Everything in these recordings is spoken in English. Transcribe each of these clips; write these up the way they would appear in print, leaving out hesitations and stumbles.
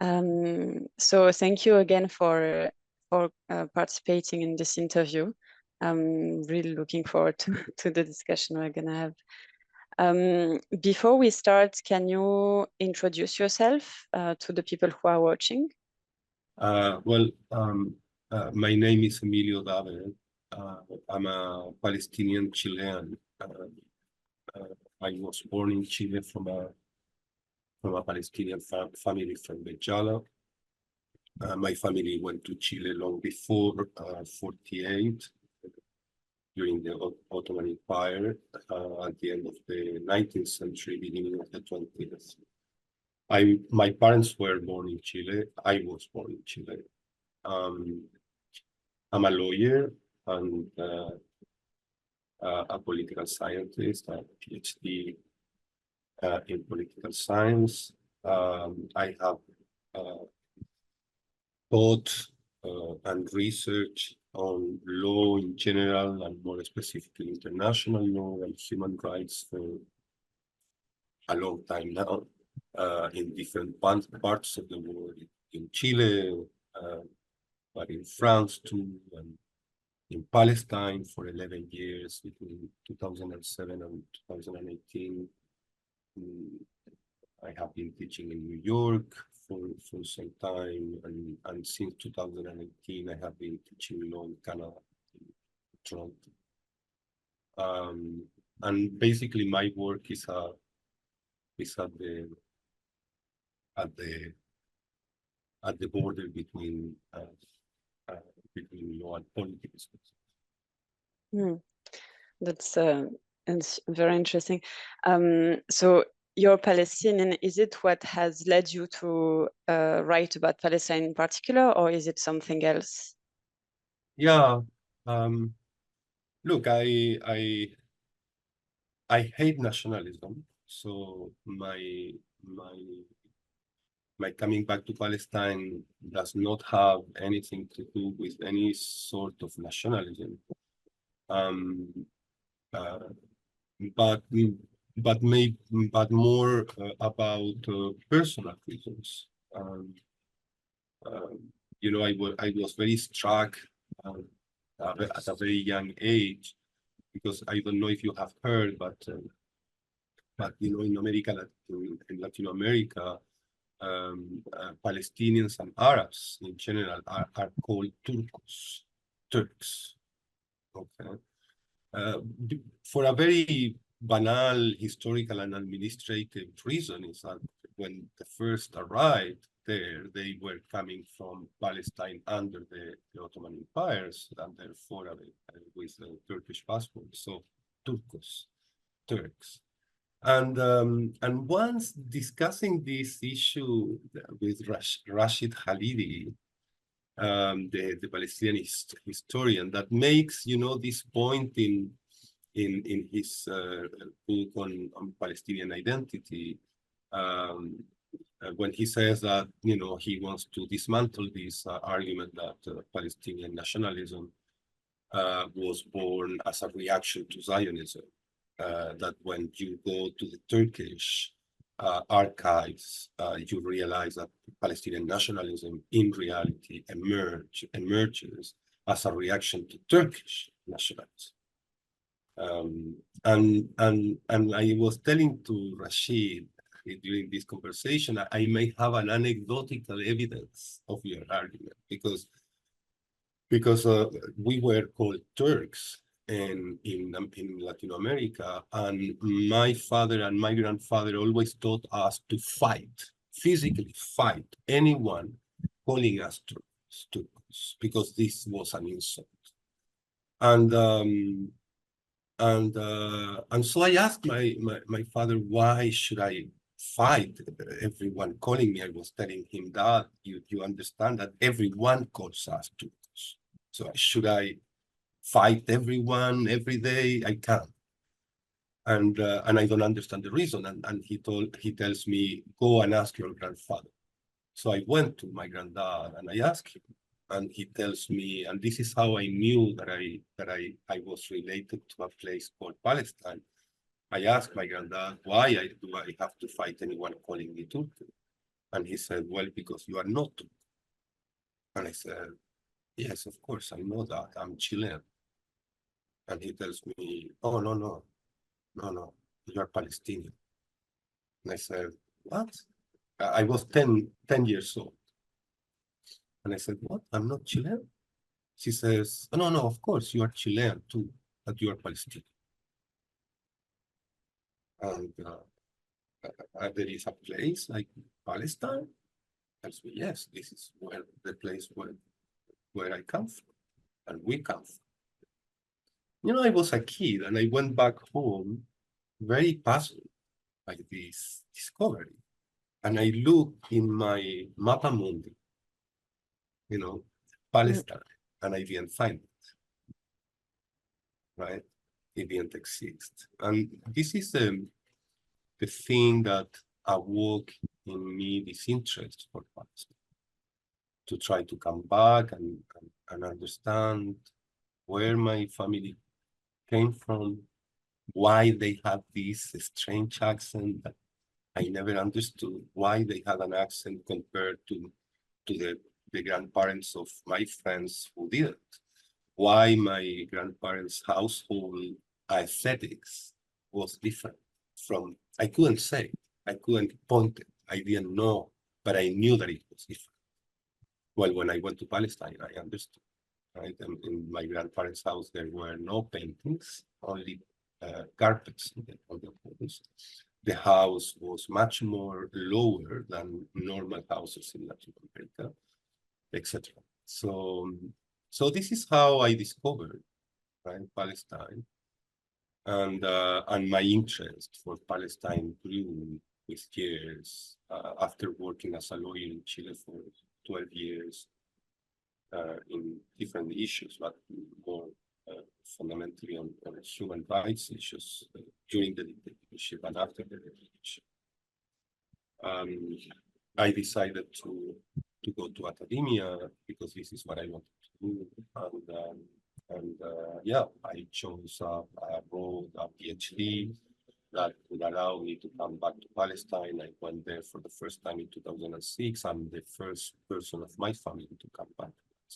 So thank you again for participating in this interview. I'm really looking forward to the discussion we're gonna have. Before we start, can you introduce yourself to the people who are watching? My name is Emilio Dabed. I'm a Palestinian-Chilean. I was born in Chile from a Palestinian family from Bejala. My family went to Chile long before 48, during the Ottoman Empire, at the end of the 19th century, beginning of the 20th. My parents were born in Chile. I was born in Chile. I'm a lawyer and a political scientist, a PhD in political science. I have taught and researched on law in general, and more specifically international law and human rights for a long time now, in different parts of the world, in Chile, but in France too, and in Palestine for 11 years, between 2007 and 2018. I have been teaching in New York for some time, and since 2018, I have been teaching law in Canada, in Toronto. And basically, my work is at the border between law and politics. That's very interesting. So you're Palestinian. Is it what has led you to write about Palestine in particular, or is it something else? Yeah. Look, I hate nationalism. So my coming back to Palestine does not have anything to do with any sort of nationalism. But more about personal reasons. You know, I was very struck at a very young age, because I don't know if you have heard, but you know, in Latin America, Palestinians and Arabs in general are called Turks. Okay. For a very banal historical and administrative reason, is that when they first arrived there, they were coming from Palestine under the Ottoman empires, and therefore with a Turkish passport. So Turks. And once discussing this issue with Rashid Khalidi, the Palestinian historian, that makes, you know, this point in his book on Palestinian identity, when he says that, you know, he wants to dismantle this argument that Palestinian nationalism was born as a reaction to Zionism. That when you go to the Turkish archives, you realize that Palestinian nationalism in reality emerges as a reaction to Turkish nationalism. And I was telling to Rashid during this conversation, I may have an anecdotal evidence of your argument, because we were called Turks in Latin America, and my father and my grandfather always taught us to physically fight anyone calling us Turks, because this was an insult. And so I asked my father, why should I fight everyone calling me? I was telling him that you understand that everyone calls us Turks. So should I fight everyone every day? I can't. And I don't understand the reason. And he tells me, go and ask your grandfather. So I went to my granddad and I asked him, and he tells me, and this is how I knew that I was related to a place called Palestine. I asked my granddad, why do I have to fight anyone calling me Turk? And he said, well, because you are not. And I said, yes, of course, I know that. I'm Chilean. And he tells me, oh, no, you're Palestinian. And I said, what? I was 10 years old. And I said, what? I'm not Chilean? She says, oh, no, of course, you are Chilean too, but you are Palestinian. And there is a place like Palestine? Tells me, yes, this is where the place where I come from, and we come from. You know, I was a kid, and I went back home very puzzled by this discovery. And I looked in my mapa mundi, you know, Palestine, and I didn't find it, right? It didn't exist. And this is the thing that awoke in me this interest for Palestine, to try to come back and understand where my family came from, why they had this strange accent that I never understood, why they had an accent compared to the grandparents of my friends who didn't, why my grandparents' household aesthetics was different from, I couldn't say, I couldn't point it, I didn't know, but I knew that it was different. Well, when I went to Palestine, I understood. Right? In my grandparents' house, there were no paintings, only carpets on the walls. The house was much more lower than normal houses in Latin America, etc. So this is how I discovered, right, Palestine, and my interest for Palestine grew with years. After working as a lawyer in Chile for 12 years, in different issues, but more fundamentally on human rights issues during the dictatorship and after the dictatorship. I decided to go to academia because this is what I wanted to do, and yeah, I chose a road, a PhD that would allow me to come back to Palestine. I went there for the first time in 2006. I'm the first person of my family to come back to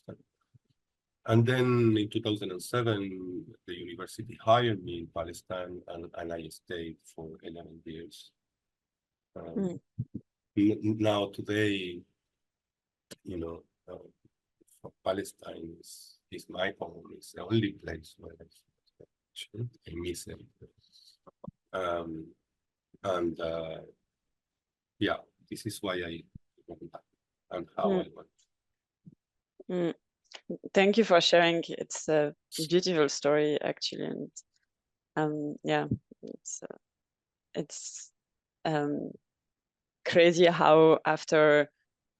Palestine. And then in 2007, the university hired me in Palestine, and I stayed for 11 years. Now today, you know, Palestine is my home. It's the only place where I miss it. And yeah, this is why I went back and how I went. Thank you for sharing. It's a beautiful story, actually, and yeah, it's crazy how after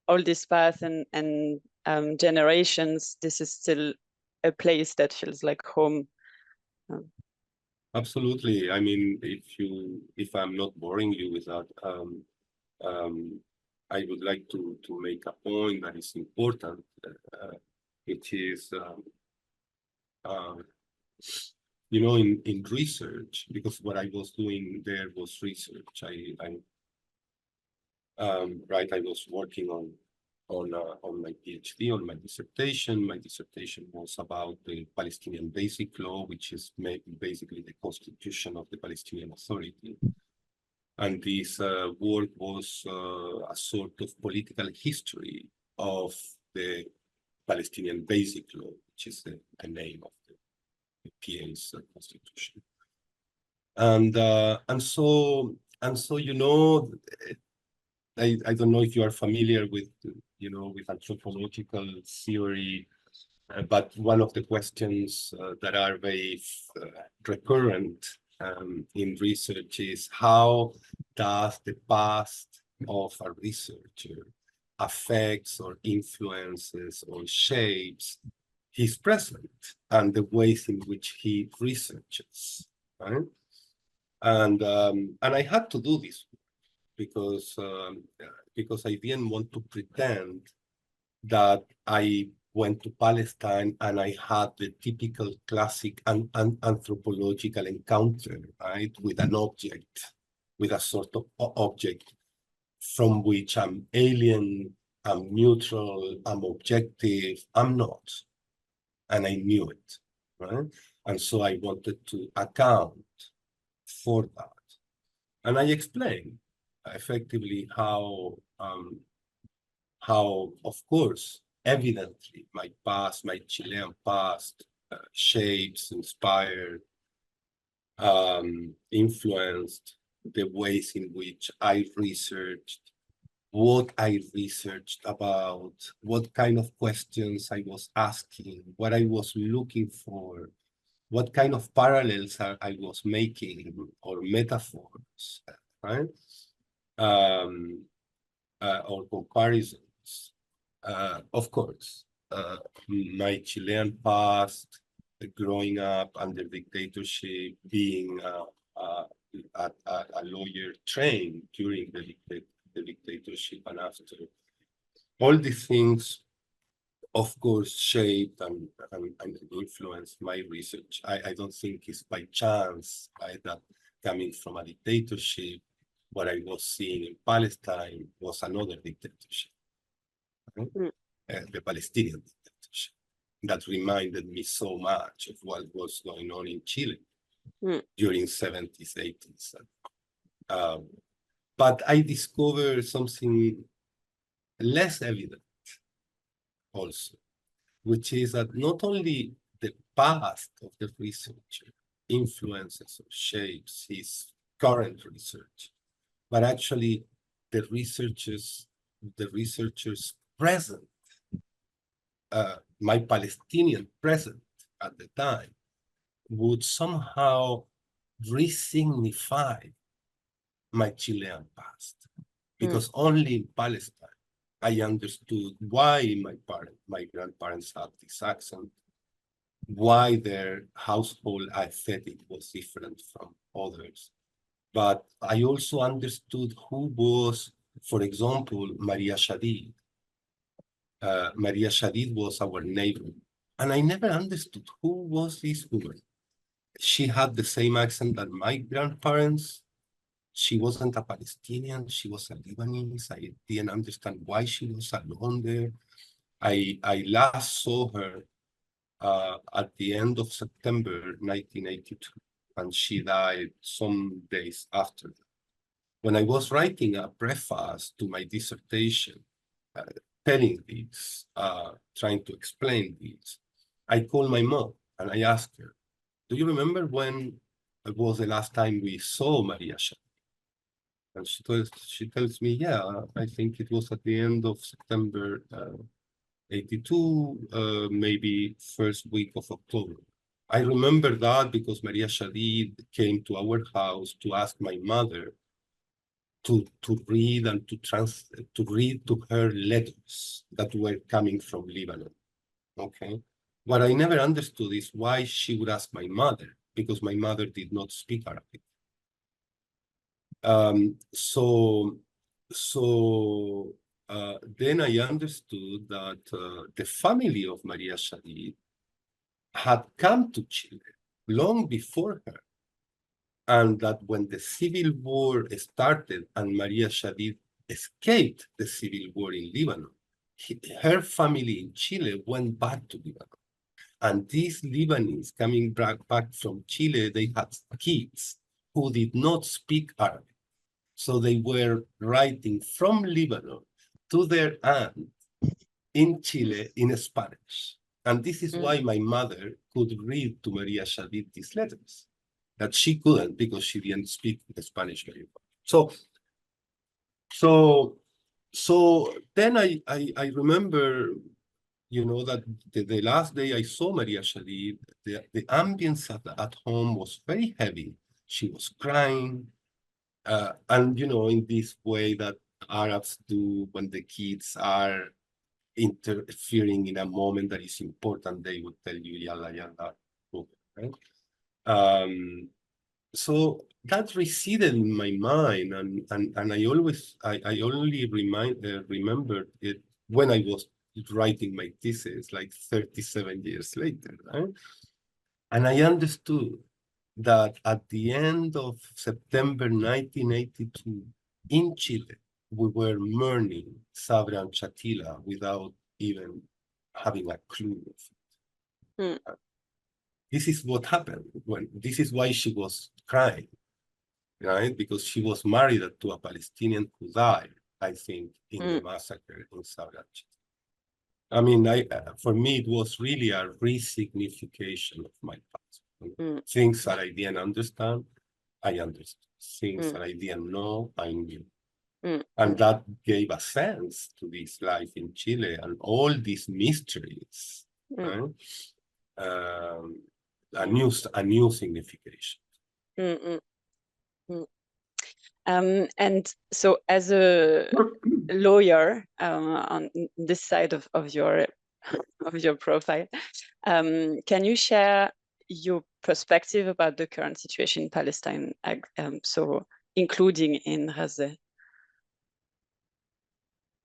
all this path and generations, this is still a place that feels like home. Absolutely. I mean, if I'm not boring you with that, I would like to make a point that is important, which is, you know, in research, because what I was doing there was research. Right, I was working on my PhD, on my dissertation. My dissertation was about the Palestinian Basic Law, which is basically the constitution of the Palestinian Authority. And this work was a sort of political history of the Palestinian Basic Law, which is the name of the PA's constitution. And so, you know, I don't know if you are familiar with, you know, with anthropological theory, but one of the questions that are very recurrent in research is, how does the past of a researcher affects or influences or shapes his present and the ways in which he researches, right? And I had to do this because I didn't want to pretend that I went to Palestine and I had the typical classic anthropological encounter, right, with an object, with a sort of object from which I'm alien, I'm neutral, I'm objective. I'm not. And I knew it, right? And so I wanted to account for that. And I explained effectively how, of course, evidently, my past, my Chilean past, shapes, inspired, influenced the ways in which I researched, what I researched about, what kind of questions I was asking, what I was looking for, what kind of parallels I was making or metaphors, right? Or comparisons. Of course, my Chilean past, growing up under dictatorship, being a lawyer trained during the dictatorship and after, all these things, of course, shaped and influenced my research. I don't think it's by chance, right, that coming from a dictatorship, what I was seeing in Palestine was another dictatorship, right? The Palestinian dictatorship. That reminded me so much of what was going on in Chile during 70s, 80s. But I discovered something less evident also, which is that not only the past of the researcher influences or shapes his current research, but actually the researcher's present, my Palestinian present at the time, would somehow re-signify my Chilean past. Because only in Palestine I understood why my grandparents had this accent, why their household aesthetic was different from others. But I also understood who was, for example, Maria Shadid. Maria Shadid was our neighbor. And I never understood who was this woman. She had the same accent that my grandparents. She wasn't a Palestinian, she was a Lebanese. I didn't understand why she was alone there. I last saw her at the end of September 1982, and she died some days after that. When I was writing a preface to my dissertation, telling this, trying to explain this, I called my mom and I asked her, do you remember when it was the last time we saw Maria Shah? And she tells me, yeah, I think it was at the end of September 82, maybe first week of October. I remember that because Maria Shadid came to our house to ask my mother to read and to read to her letters that were coming from Lebanon. Okay. What I never understood is why she would ask my mother, because my mother did not speak Arabic. Then I understood that the family of Maria Shadid had come to Chile long before her, and that when the civil war started and Maria Shadid escaped the civil war in Lebanon, her family in Chile went back to Lebanon. And these Lebanese coming back from Chile, they had kids who did not speak Arabic. So they were writing from Lebanon to their aunt in Chile in Spanish. And this is why my mother could read to Maria Shadid these letters, that she couldn't because she didn't speak Spanish very well. So then I remember, you know, that the last day I saw Maria Shadid, the ambience at home was very heavy. She was crying. And, you know, in this way that Arabs do when the kids are interfering in a moment that is important, they would tell you, yalla, yalla, right? So that receded in my mind, and I only remembered it when I was writing my thesis, like 37 years later, right? And I understood that at the end of September 1982 in Chile, we were mourning Sabra and Chatila without even having a clue of it. Mm. This is what happened. This is why she was crying, right? Because she was married to a Palestinian who died, I think, in the massacre in Sabra. I mean, for me, it was really a resignification of my past. Things that I didn't understand, I understood. Things that I didn't know, I knew. And that gave a sense to this life in Chile and all these mysteries, right? A new signification. And so, as a lawyer on this side of your profile, can you share your perspective about the current situation in Palestine, so including in Gaza?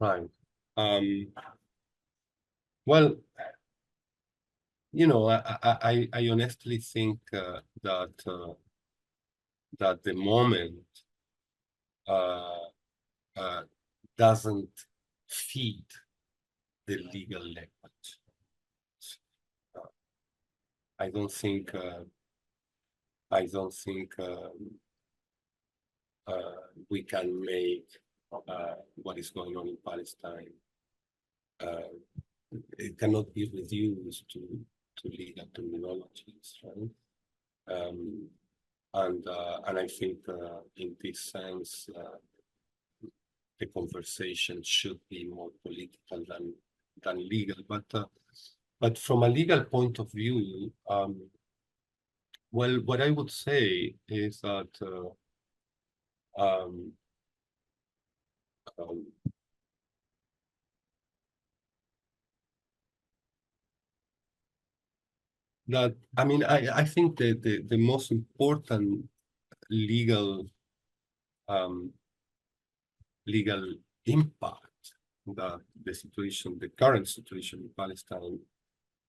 Right. Well, you know, I honestly think that the moment doesn't feed the legal language. I don't think we can make what is going on in Palestine. It cannot be reduced to legal terminologies, right? And I think in this sense, the conversation should be more political than legal. But from a legal point of view, well, what I would say is that I mean, I think the most important legal impact that the current situation in Palestine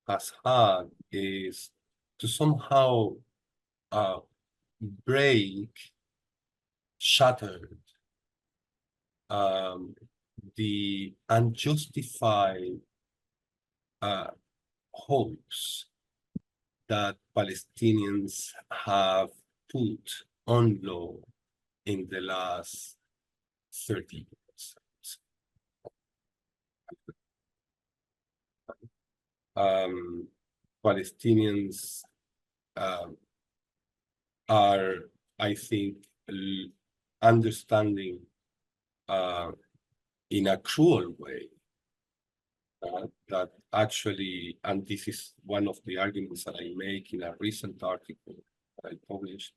has had is to somehow shatter the unjustified hopes that Palestinians have put on law in the last 30 years. Palestinians are, I think, understanding in a cruel way that actually, and this is one of the arguments that I make in a recent article that I published,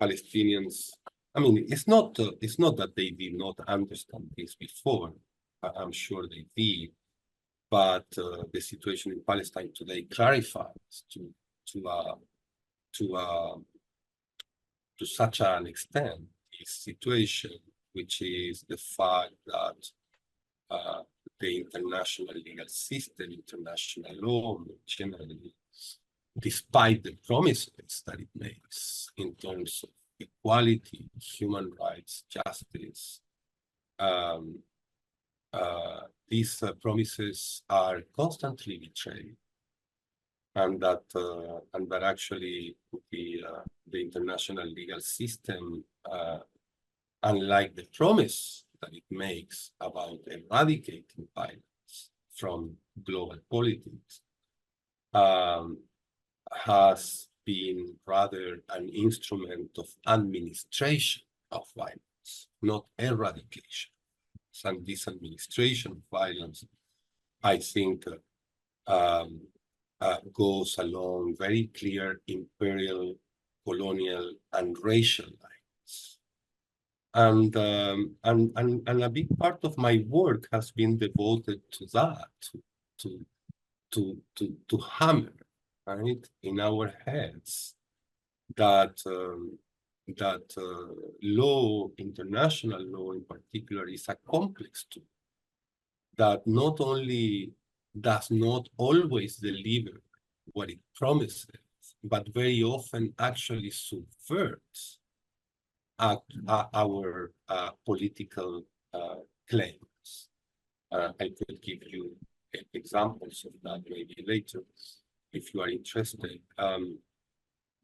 Palestinians, I mean, it's not that they did not understand this before. I'm sure they did, but the situation in Palestine today clarifies to such an extent this situation, which is the fact that the international legal system, international law, generally, despite the promises that it makes in terms of equality, human rights, justice, these promises are constantly betrayed, and that actually the international legal system, unlike the promise that it makes about eradicating violence from global politics, has been rather an instrument of administration of violence, not eradication. And this administration of violence, I think, goes along very clear imperial, colonial, and racial lines. And a big part of my work has been devoted to that, to hammer, right, in our heads that law, international law in particular, is a complex tool that not only does not always deliver what it promises, but very often actually subverts our political claims. I could give you examples of that maybe later if you are interested.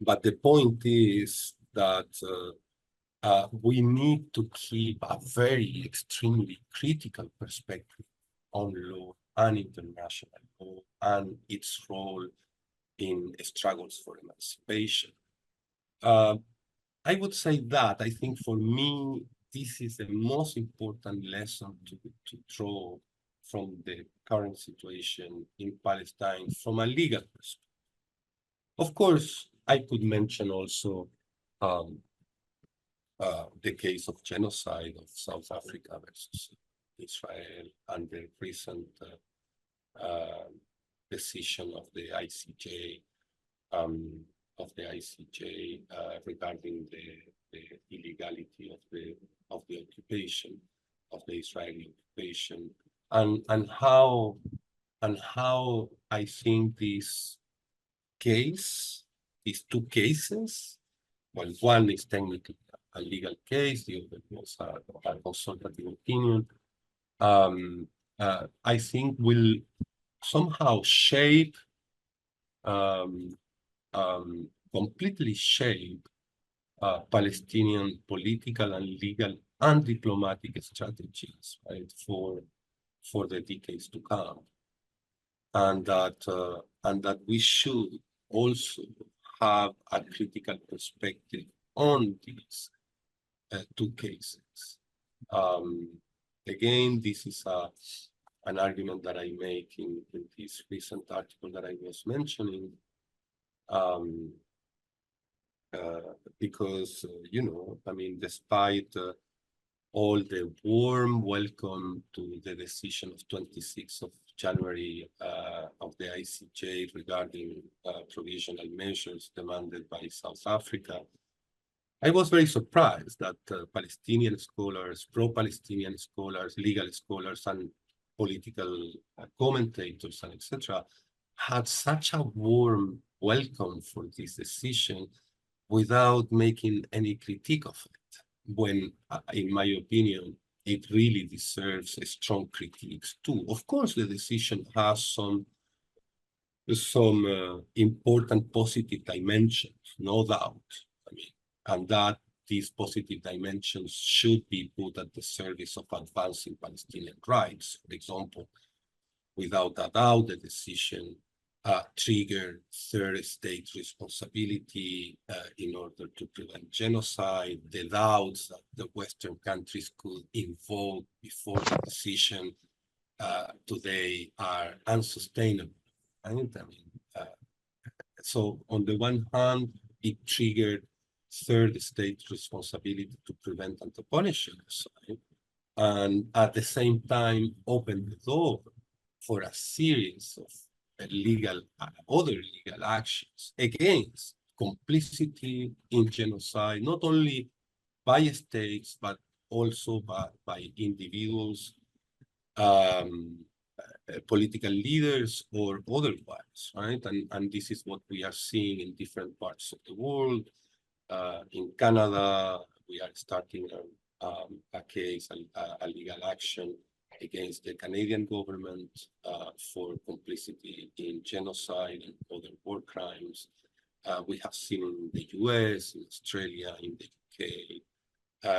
But the point is that we need to keep a very extremely critical perspective on law and international law and its role in struggles for emancipation. I would say that I think for me, this is the most important lesson to draw from the current situation in Palestine from a legal perspective. Of course, I could mention also the case of genocide of South Africa versus Israel and the recent decision of the ICJ regarding the illegality of the occupation, of the Israeli occupation, and how I think these two cases, well, one is technically a legal case, the other was a consultative opinion, I think will somehow shape, completely shape Palestinian political and legal and diplomatic strategies, right, for the decades to come, and that we should also have a critical perspective on these two cases. Again, this is an argument that I make in this recent article that I was mentioning, because, you know, I mean, despite all the warm welcome to the decision of 26th of January of the ICJ regarding provisional measures demanded by South Africa, I was very surprised that Palestinian scholars, pro-Palestinian scholars, legal scholars, and political commentators, and etc., had such a warm welcome for this decision without making any critique of it, when, in my opinion, it really deserves strong critiques too. Of course, the decision has some important positive dimensions, no doubt. I mean, and that these positive dimensions should be put at the service of advancing Palestinian rights. For example, without a doubt, the decision triggered third state responsibility in order to prevent genocide. The doubts that the Western countries could invoke before the decision today are unsustainable. Right? I mean, so on the one hand, it triggered third state responsibility to prevent and to punish genocide, and at the same time opened the door for a series of other legal actions against complicity in genocide, not only by states, but also by individuals, political leaders, or otherwise, right? And this is what we are seeing in different parts of the world. In Canada, we are starting a case, a legal action against the Canadian government for complicity in genocide and other war crimes. We have seen in the US, in Australia, in the UK.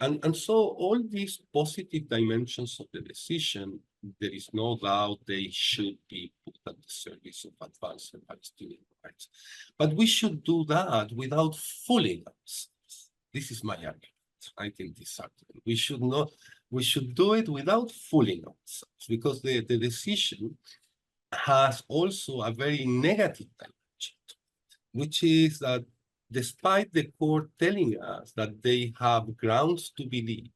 And so all these positive dimensions of the decision, there is no doubt they should be put at the service of advancing Palestinian rights. But we should do that without fooling ourselves. This is my argument, right, in this article. We should do it without fooling ourselves, because the decision has also a very negative dimension, which is that despite the court telling us that they have grounds to believe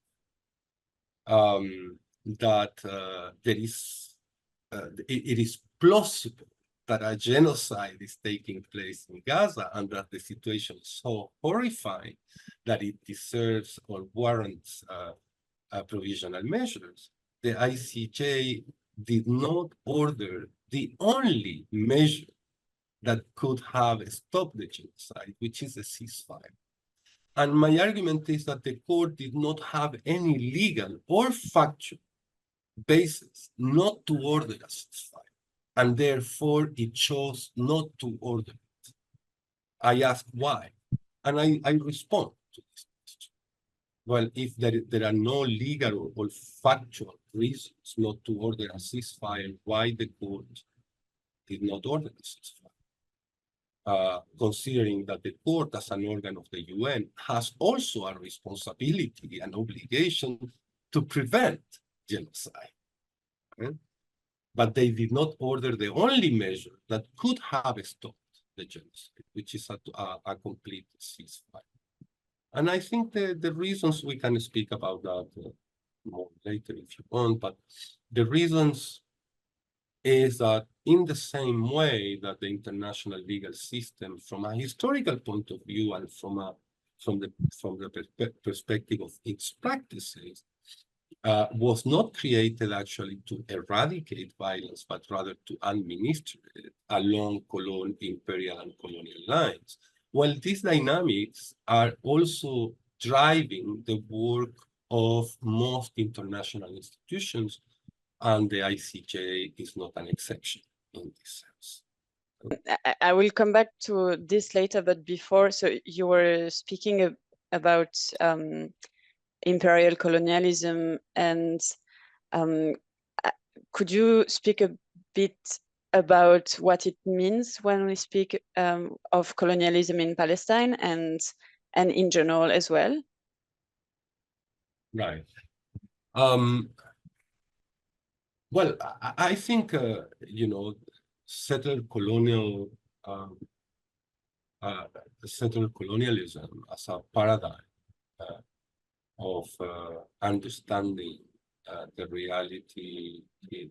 that it is plausible that a genocide is taking place in Gaza, and that the situation is so horrifying that it deserves or warrants provisional measures, the ICJ did not order the only measure that could have stopped the genocide, which is a ceasefire. And my argument is that the court did not have any legal or factual basis not to order a ceasefire, and therefore it chose not to order it. I ask why, and I respond to this question. Well, if there are no legal or factual reasons not to order a ceasefire, why the court did not order the ceasefire? Considering that the court, as an organ of the UN, has also a responsibility and obligation to prevent genocide. Right? But they did not order the only measure that could have stopped the genocide, which is a complete ceasefire. And I think the reasons, we can speak about that more later if you want, but the reasons is that in the same way that the international legal system, from a historical point of view and from the perspective of its practices, was not created actually to eradicate violence, but rather to administer it along imperial and colonial lines. Well, these dynamics are also driving the work of most international institutions, and the ICJ is not an exception in this sense. I will come back to this later, but before, so you were speaking about imperial colonialism, and could you speak a bit about what it means when we speak of colonialism in Palestine and in general as well? Right. Well, I think, settled colonialism as a paradigm of understanding the reality,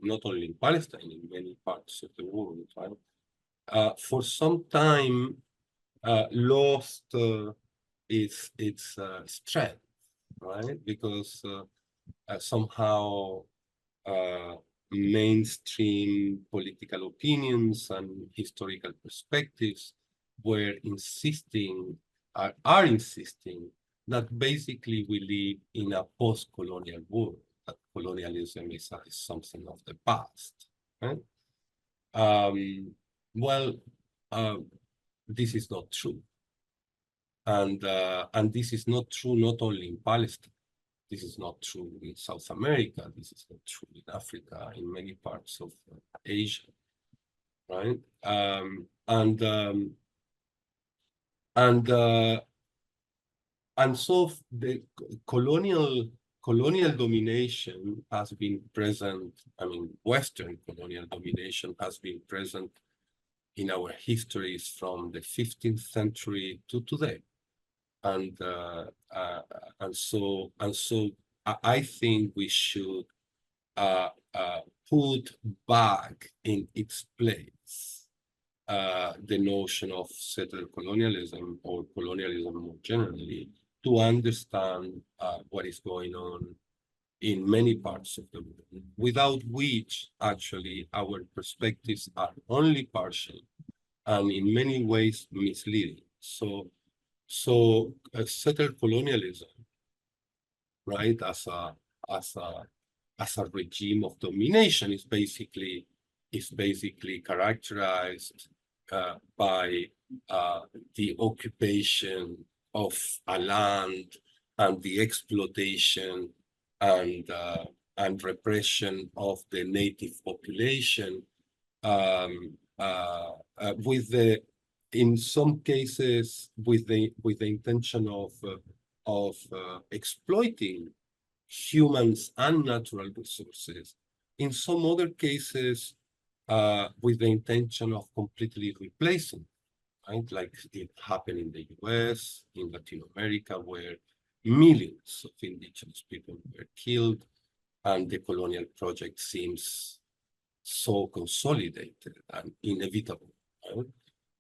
not only in Palestine, in many parts of the world, right? For some time, lost its strength, right? Because somehow mainstream political opinions and historical perspectives were insisting, are insisting, that basically we live in a post-colonial world, that colonialism is something of the past. Right? This is not true. And this is not true not only in Palestine. This is not true in South America. This is not true in Africa, in many parts of Asia, right? And so the colonial domination has been present. I mean, Western colonial domination has been present in our histories from the 15th century to today. And so I think we should put back in its place the notion of settled colonialism or colonialism more generally, to understand what is going on in many parts of the world, without which actually our perspectives are only partial and in many ways misleading. So settled colonialism, right, as a regime of domination is basically characterized by the occupation of a land and the exploitation and repression of the native population, in some cases with the intention of exploiting humans and natural resources. In some other cases, with the intention of completely replacing, right? Like it happened in the US, in Latin America, where millions of indigenous people were killed, and the colonial project seems so consolidated and inevitable. Right?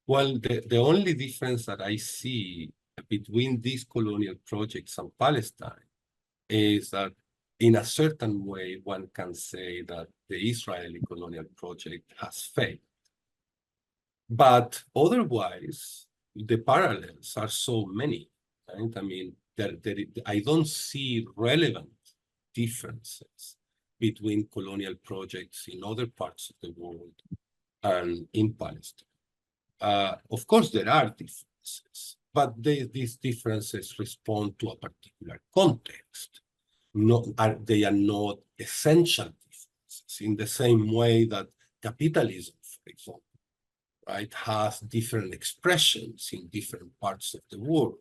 Well, the only difference that I see between these colonial projects and Palestine is that in a certain way, one can say that the Israeli colonial project has failed. But otherwise, the parallels are so many. right? I mean, I don't see relevant differences between colonial projects in other parts of the world and in Palestine. Of course, there are differences, but these differences respond to a particular context. They are not essential differences in the same way that capitalism, for example, right, has different expressions in different parts of the world,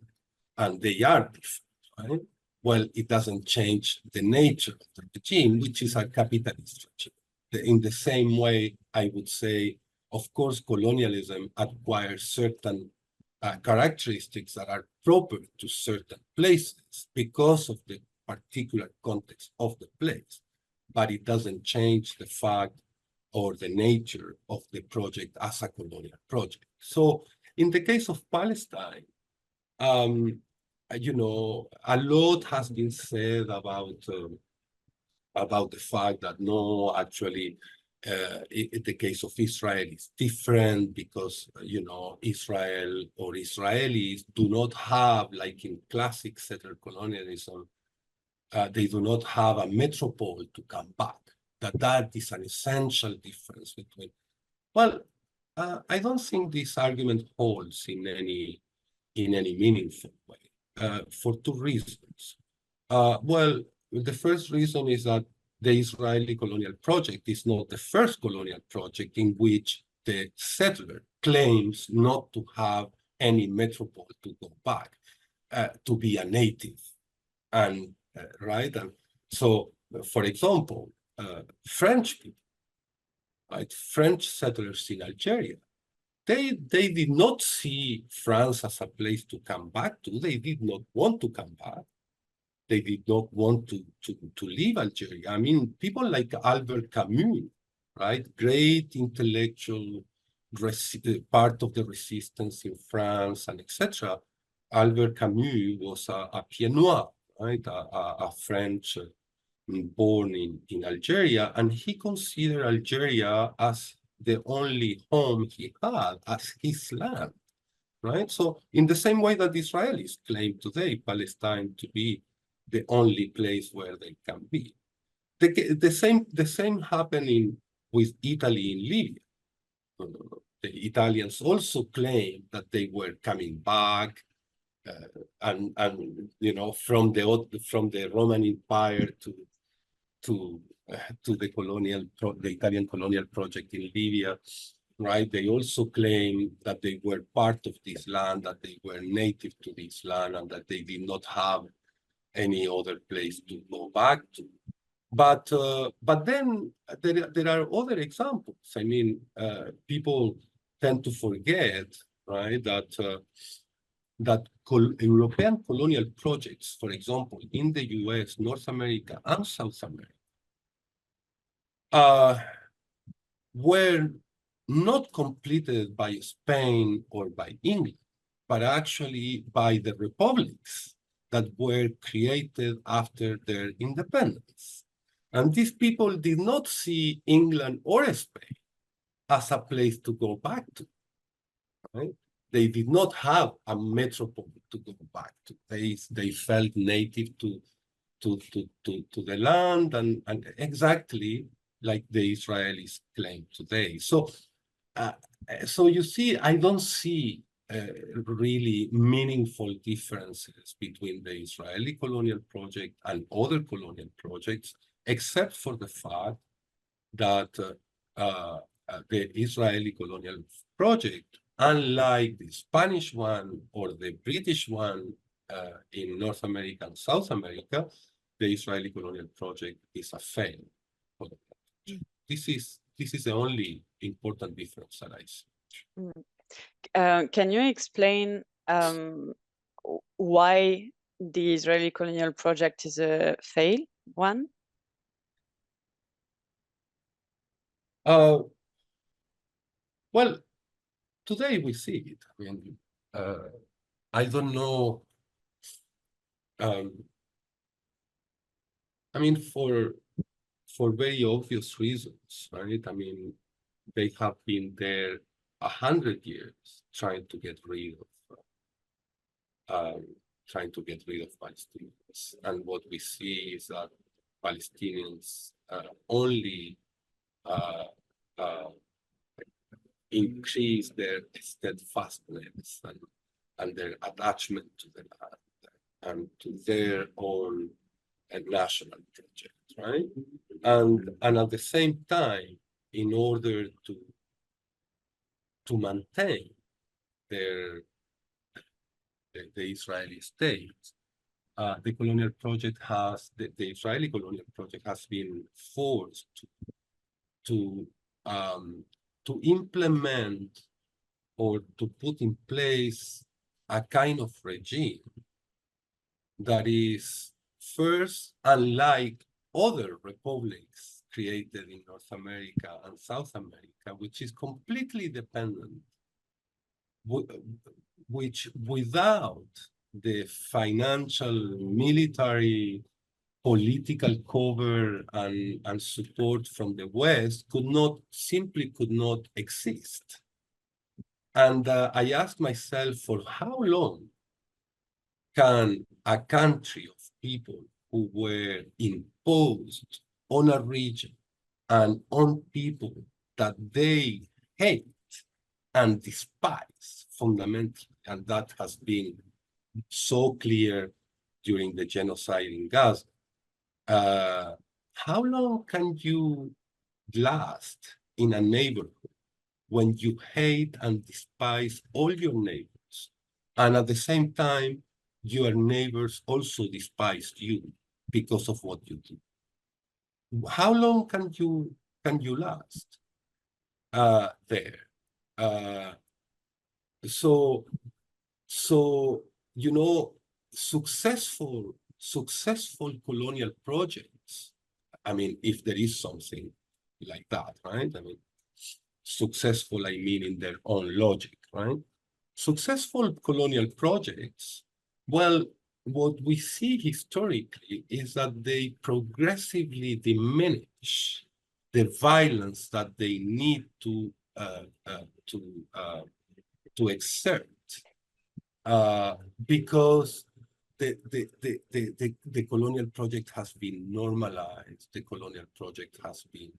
and they are different, right? Well, it doesn't change the nature of the regime, which is a capitalist regime. In the same way, I would say, of course, colonialism acquires certain characteristics that are proper to certain places because of the particular context of the place, but it doesn't change the fact or the nature of the project as a colonial project. So in the case of Palestine, you know, a lot has been said about the fact that no, actually, in the case of Israel is different because, you know, Israel or Israelis do not have, like in classic settler colonialism, they do not have a metropole to come back. That is an essential difference between. Well, I don't think this argument holds in any meaningful way for two reasons. Well, the first reason is that the Israeli colonial project is not the first colonial project in which the settler claims not to have any metropole to go back, to be a native. And right, and so, for example, French people, right, French settlers in Algeria, they did not see France as a place to come back to. They did not want to come back. They did not want to leave Algeria. I mean, people like Albert Camus, right? Great intellectual part of the resistance in France and etc. Albert Camus was a Pied Noir, right? A French born in Algeria, and he considered Algeria as the only home he had, as his land, right? So in the same way that Israelis claim today Palestine to be the only place where they can be. The same happening with Italy in Libya. The Italians also claim that they were coming back, and you know, from the Roman Empire to the Italian colonial project in Libya, right? They also claim that they were part of this land, that they were native to this land, and that they did not have any other place to go back to. But then there are other examples. I mean, people tend to forget, right, that European colonial projects, for example, in the US, North America, and South America, were not completed by Spain or by England, but actually by the republics that were created after their independence. And these people did not see England or Spain as a place to go back to, right? They did not have a metropole to go back to. They felt native to the land, and exactly like the Israelis claim today. So you see, I don't see really meaningful differences between the Israeli colonial project and other colonial projects, except for the fact that the Israeli colonial project, unlike the Spanish one or the British one in North America and South America, the Israeli colonial project is a fail. This is the only important difference that I see. Can you explain why the Israeli colonial project is a fail one? Well, today we see it. I mean, I don't know. I mean, for very obvious reasons, right? I mean, they have been there 100 years trying to get rid of trying to get rid of Palestinians. And what we see is that Palestinians only increase their steadfastness and their attachment to the land and to their own national project, right? And at the same time, in order to maintain the Israeli state, the colonial project the Israeli colonial project has been forced to implement or to put in place a kind of regime that is first, unlike other republics created in North America and South America, which is completely dependent, which without the financial, military, political cover and support from the West simply could not exist. And I asked myself, for how long can a country of people who were imposed on a region and on people that they hate and despise fundamentally, and that has been so clear during the genocide in Gaza, how long can you last in a neighborhood when you hate and despise all your neighbors, and at the same time, your neighbors also despise you because of what you do? How long can you last there? So you know, successful colonial projects, I mean, if there is something like that, right? I mean, successful, I mean, in their own logic, right? Successful colonial projects, well, what we see historically is that they progressively diminish the violence that they need to exert, because the colonial project has been normalized, the colonial project has been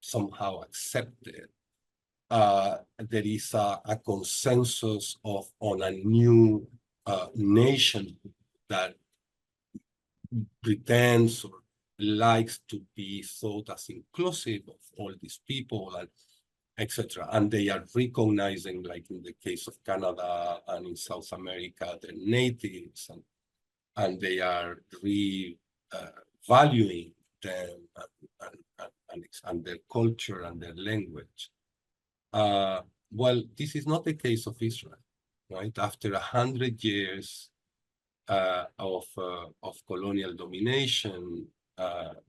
somehow accepted. There is a consensus on a new nation that pretends or likes to be thought as inclusive of all these people, and etc. And they are recognizing, like in the case of Canada and in South America, the natives, and they are valuing them and their culture and their language. Well, this is not the case of Israel, right? After 100 years of colonial domination,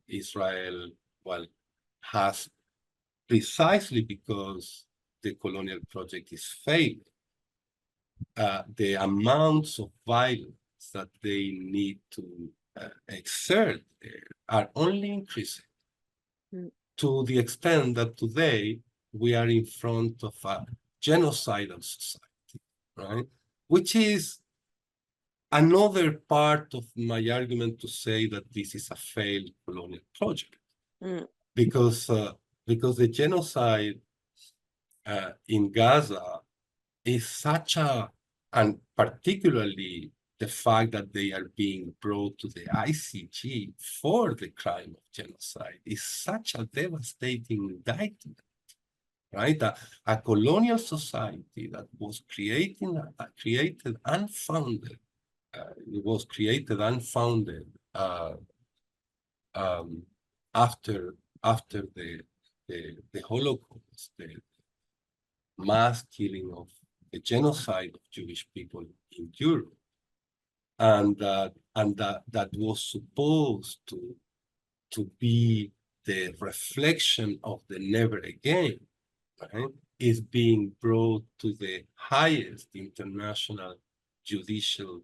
Israel, well, has, precisely because the colonial project is failing, the amounts of violence that they need to exert there are only increasing, to the extent that today we are in front of a genocidal society, right? Which is another part of my argument to say that this is a failed colonial project, because the genocide in Gaza is such and particularly the fact that they are being brought to the ICJ for the crime of genocide is such a devastating indictment, right? A colonial society that was created unfounded, it was created unfounded after the Holocaust, the mass killing of the genocide of Jewish people in Europe, and that was supposed to be the reflection of the never again, right? Is being brought to the highest international judicial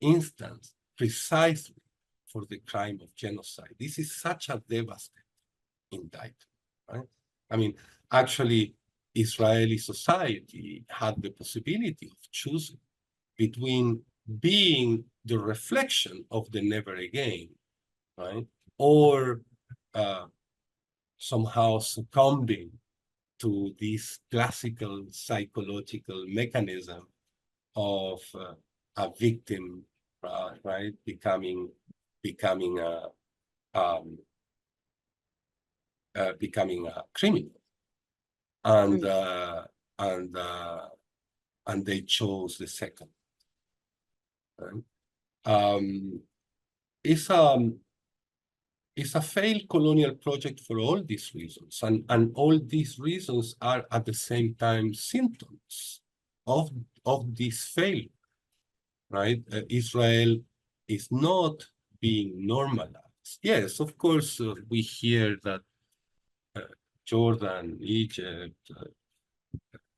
instance precisely for the crime of genocide. This is such a devastating indictment, right? I mean, actually, Israeli society had the possibility of choosing between being the reflection of the never again, right? Or somehow succumbing to this classical psychological mechanism of a victim, right, becoming a criminal, and and they chose the second. Right? It's a failed colonial project for all these reasons, and all these reasons are at the same time symptoms of this failure. Right? Israel is not being normalized. Yes, of course, we hear that Jordan, Egypt,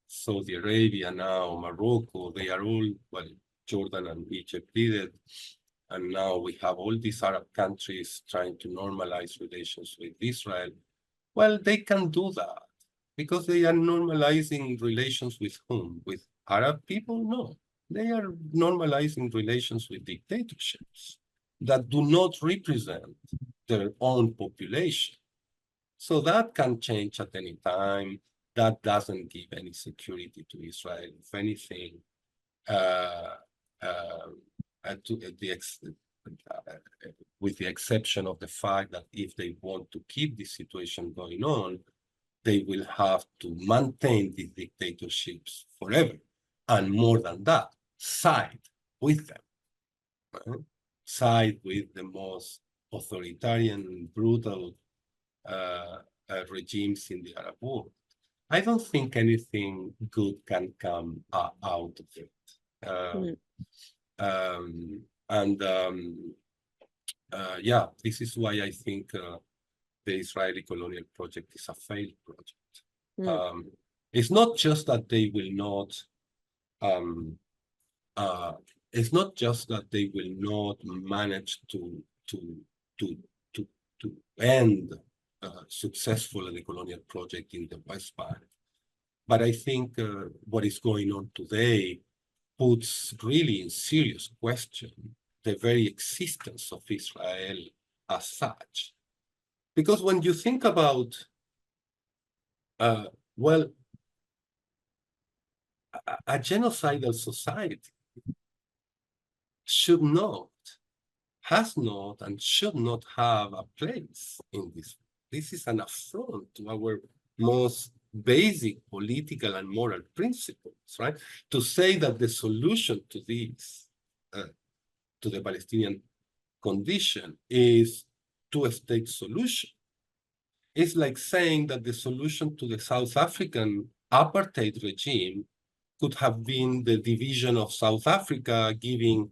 Saudi Arabia now, Morocco, they are all, well, Jordan and Egypt did it. And now we have all these Arab countries trying to normalize relations with Israel. Well, they can do that because they are normalizing relations with whom? With Arab people? No. They are normalizing relations with dictatorships that do not represent their own population. So that can change at any time. That doesn't give any security to Israel. If anything, with the exception of the fact that if they want to keep this situation going on, they will have to maintain these dictatorships forever. And more than that, side with them. Right? Side with the most authoritarian, brutal regimes in the Arab world. I don't think anything good can come out of it. Yeah, this is why I think the Israeli colonial project is a failed project. It's not just that they will not. It's not just that they will not manage to end successfully the colonial project in the West Bank, but I think what is going on today puts really in serious question the very existence of Israel as such. Because when you think about, well, a genocidal society should not, has not, and should not have a place in this. This is an affront to our most basic political and moral principles, right? To say that the solution to this, to the Palestinian condition, is two-state solution. It's like saying that the solution to the South African apartheid regime could have been the division of South Africa, giving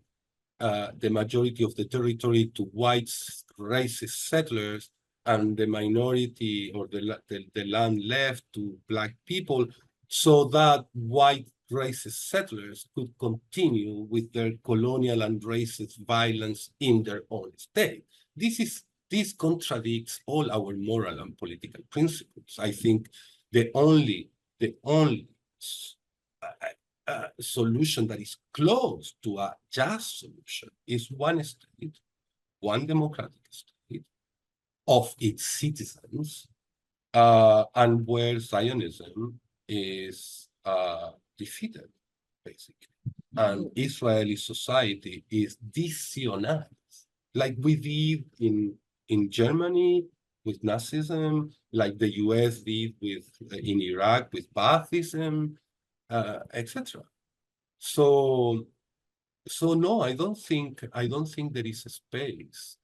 the majority of the territory to white racist settlers and the minority or the land left to Black people, so that white racist settlers could continue with their colonial and racist violence in their own state. This contradicts all our moral and political principles. I think the only solution that is close to a just solution is one state, one democratic state of its citizens, and where Zionism is defeated, basically. And Israeli society is desionized, like we did in Germany with Nazism, like the US did in Iraq with Baathism, etc. So no, I don't think there is a space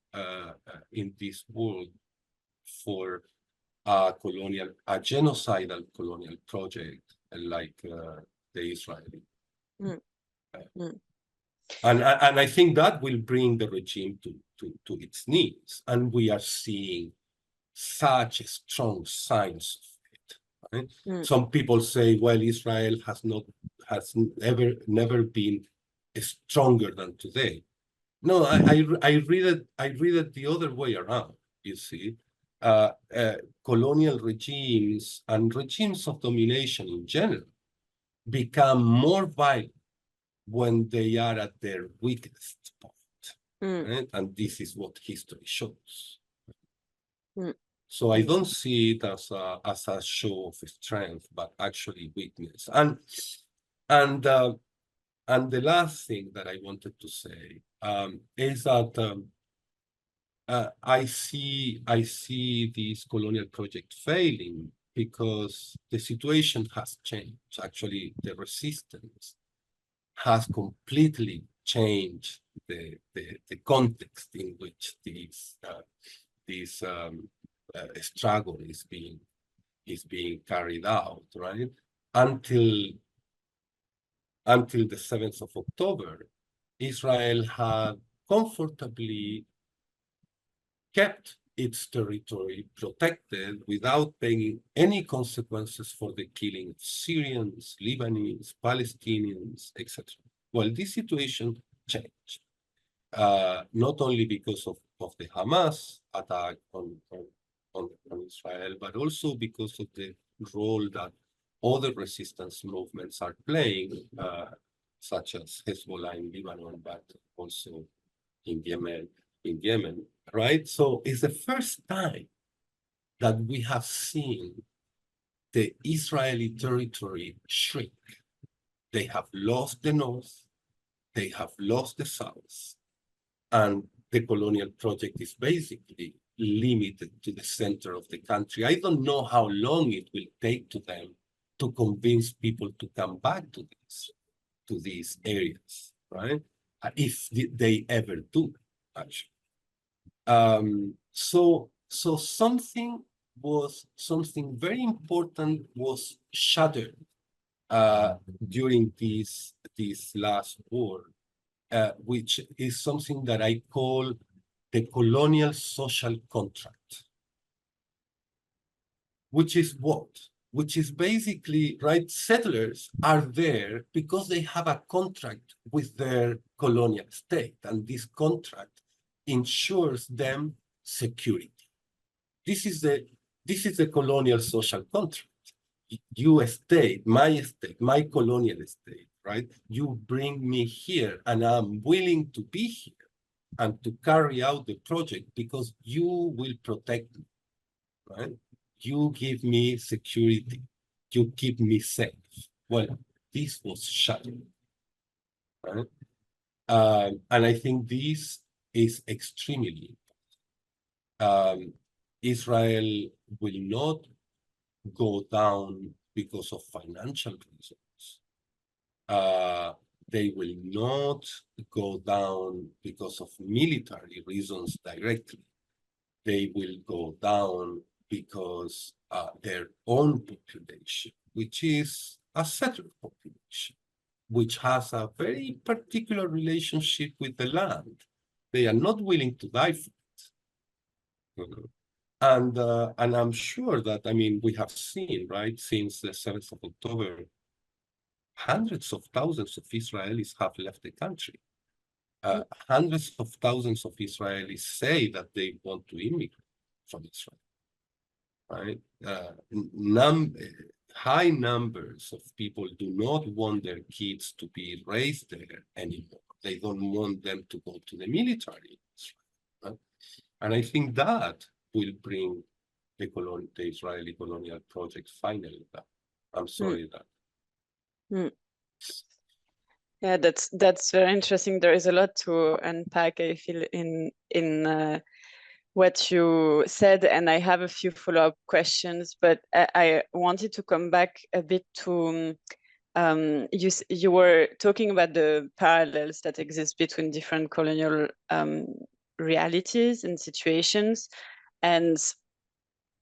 in this world for a genocidal colonial project like the Israeli. And I think that will bring the regime to its knees, and we are seeing such strong signs of it. Right? Some people say, well, Israel has never been stronger than today. No, I read it the other way around. You see, colonial regimes and regimes of domination in general become more violent when they are at their weakest point, Mm. right? And this is what history shows. Mm. So I don't see it as a show of strength, but actually weakness. And the last thing that I wanted to say is that I see this colonial project failing because the situation has changed. Actually, the resistance has completely changed the context in which this struggle is being carried out, right? Until the 7th of October, Israel had comfortably kept its territory protected without paying any consequences for the killing of Syrians, Lebanese, Palestinians, etc. Well, this situation changed, not only because of the Hamas attack on Israel, but also because of the role that other resistance movements are playing, such as Hezbollah in Lebanon, but also in Yemen, right? So it's the first time that we have seen the Israeli territory shrink. They have lost the north, they have lost the south, and the colonial project is basically limited to the center of the country. I don't know how long it will take to them to convince people to come back to these areas, right? If they ever do, actually. So something very important was shattered during this last war, which is something that I call the colonial social contract, which is what? Which is basically, right, settlers are there because they have a contract with their colonial state, and this contract ensures them security. This is the colonial social contract. You state, my colonial state, right? You bring me here, and I'm willing to be here and to carry out the project because you will protect me, right? You give me security. You keep me safe. Well, this was shattered, right? And I think this is extremely Israel will not go down because of financial reasons. They will not go down because of military reasons directly. They will go down because their own population, which is a settler population, which has a very particular relationship with the land. They are not willing to die for it. And I'm sure that, I mean, we have seen, right, since the 7th of October, hundreds of thousands of Israelis have left the country. Hundreds of thousands of Israelis say that they want to immigrate from Israel, right? High numbers of people do not want their kids to be raised there anymore. They don't want them to go to the military, right? And I think that will bring the Israeli colonial project finally down. I'm sorry that. Mm. Yeah, that's very interesting. There is a lot to unpack, I feel, in what you said, and I have a few follow-up questions, but I wanted to come back a bit to you were talking about the parallels that exist between different colonial realities and situations, and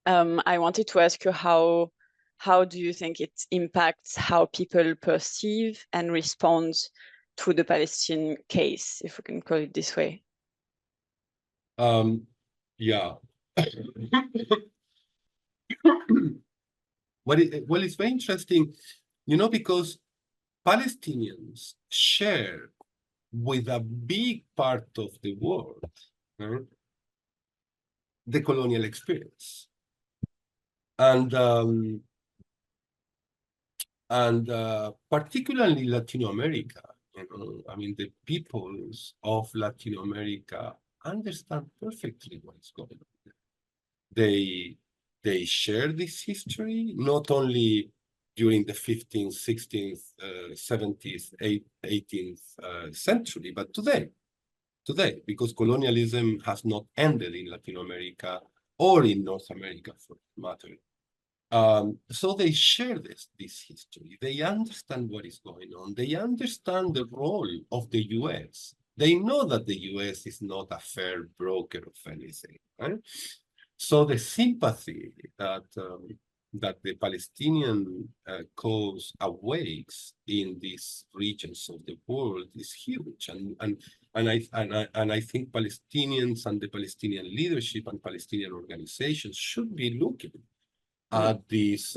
I wanted to ask you how do you think it impacts how people perceive and respond to the Palestinian case, if we can call it this way? Yeah. Well, it's very interesting, because Palestinians share with a big part of the world the colonial experience. And particularly Latin America You know, I mean, the peoples of Latin America understand perfectly what is going on. They share this history, not only during the 15th, 16th, 17th, 18th century, but today, because colonialism has not ended in Latin America or in North America for that matter. So they share this history. They understand what is going on. They understand the role of the US. They know that the US is not a fair broker of anything, right? So the sympathy that the Palestinian cause awakes in these regions of the world is huge, and I think Palestinians and the Palestinian leadership and Palestinian organizations should be looking at these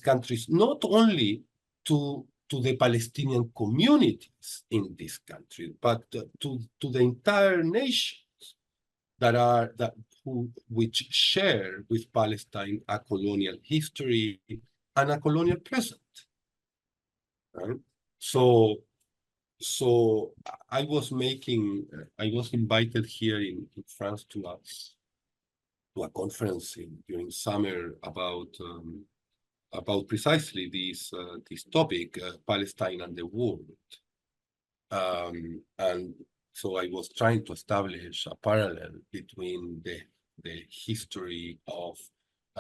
countries, not only to the Palestinian communities in this country, but to the entire nations which share with Palestine a colonial history and a colonial present. Right? So I was invited here in France to a conference during summer about precisely this topic, Palestine and the world. And so I was trying to establish a parallel between the history of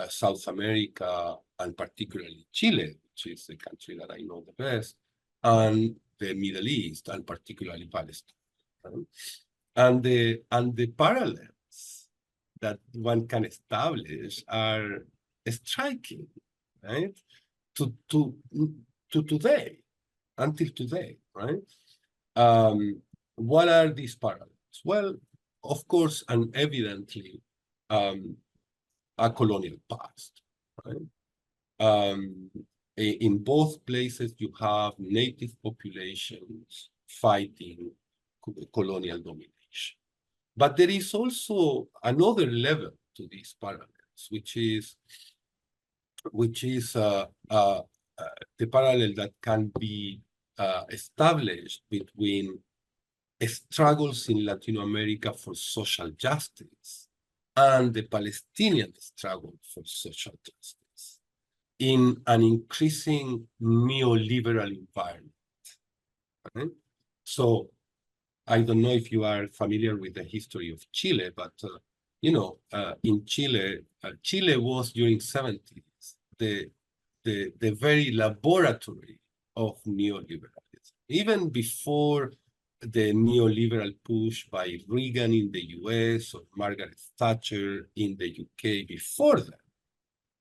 South America, and particularly Chile, which is the country that I know the best, and the Middle East, and particularly Palestine. Right? And the parallels that one can establish are striking, right? To today, until today, right? What are these parallels? Well, of course, and evidently, a colonial past, right? In both places, you have native populations fighting colonial domination. But there is also another level to these parallels, which is the parallel that can be established between struggles in Latin America for social justice and the Palestinian struggle for social justice in an increasing neoliberal environment. Right? So I don't know if you are familiar with the history of Chile, but in Chile, Chile was during 70s the very laboratory of neoliberalism. Even before the neoliberal push by Reagan in the US or Margaret Thatcher in the UK, before that,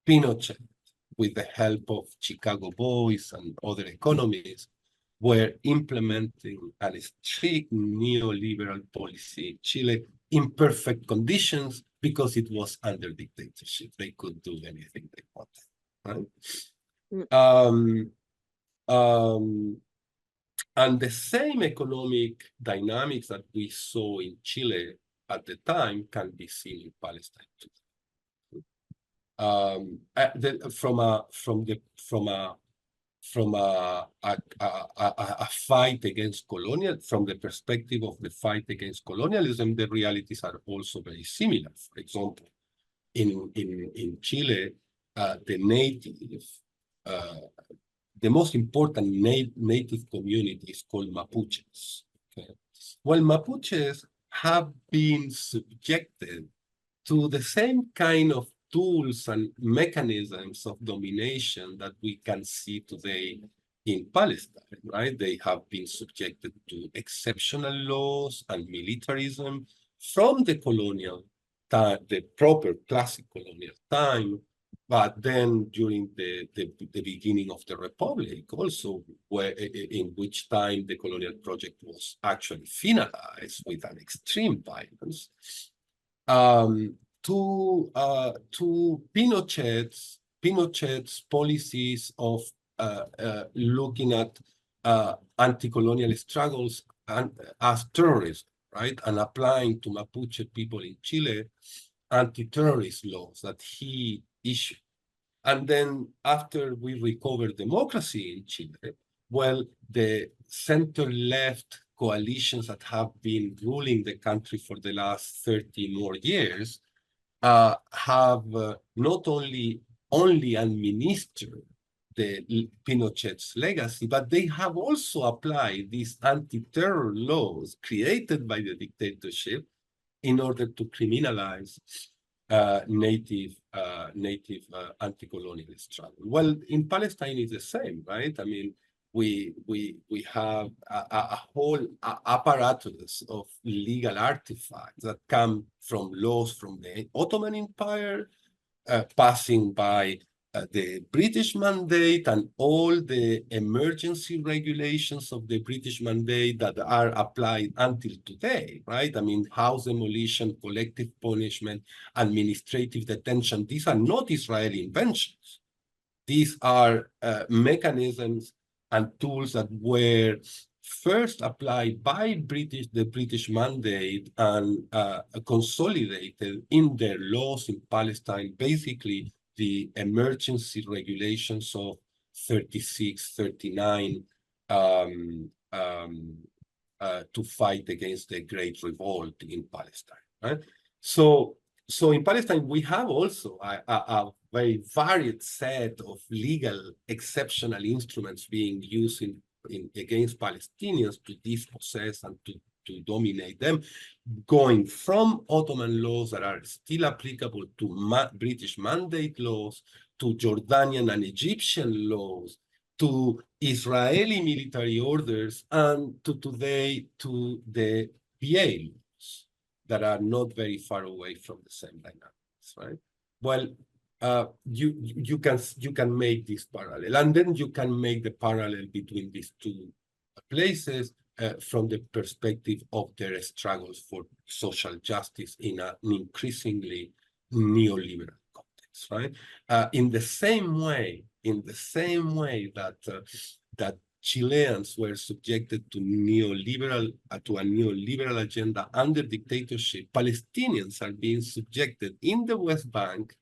Pinochet, with the help of Chicago Boys and other economists, were implementing a strict neoliberal policy in Chile in perfect conditions because it was under dictatorship. They could do anything they wanted. Right? And the same economic dynamics that we saw in Chile at the time can be seen in Palestine today. From a fight against from the perspective of the fight against colonialism, the realities are also very similar. For example, in Chile, the most important native community is called Mapuches. Okay? Well, Mapuches have been subjected to the same kind of tools and mechanisms of domination that we can see today in Palestine, right? They have been subjected to exceptional laws and militarism from the colonial time, the proper classic colonial time, but then during the beginning of the Republic also, in which time the colonial project was actually finalized with an extreme violence, to Pinochet's policies of looking at anti-colonial struggles as terrorism, right? And applying to Mapuche people in Chile anti-terrorist laws that he issued. And then after we recovered democracy in Chile, well, the center-left coalitions that have been ruling the country for the last 30 more years have not only administered Pinochet's legacy, but they have also applied these anti-terror laws created by the dictatorship in order to criminalize native anti-colonial struggle. Well, in Palestine, it's the same, right? I mean, we have a whole apparatus of legal artifacts that come from laws from the Ottoman Empire, passing by the British Mandate and all the emergency regulations of the British Mandate that are applied until today, right? I mean, house demolition, collective punishment, administrative detention, these are not Israeli inventions. These are mechanisms and tools that were first applied by the British Mandate and consolidated in their laws in Palestine, basically the emergency regulations of 36, 39 to fight against the Great Revolt in Palestine. Right? So in Palestine, we have also a very varied set of legal exceptional instruments being used against Palestinians to dispossess and to dominate them, going from Ottoman laws that are still applicable to British Mandate laws, to Jordanian and Egyptian laws, to Israeli military orders, and today to the PA laws that are not very far away from the same dynamics, right? Well, you can make this parallel, and then you can make the parallel between these two places from the perspective of their struggles for social justice in an increasingly neoliberal context, right? In the same way that that Chileans were subjected to a neoliberal agenda under dictatorship, Palestinians are being subjected in the West Bank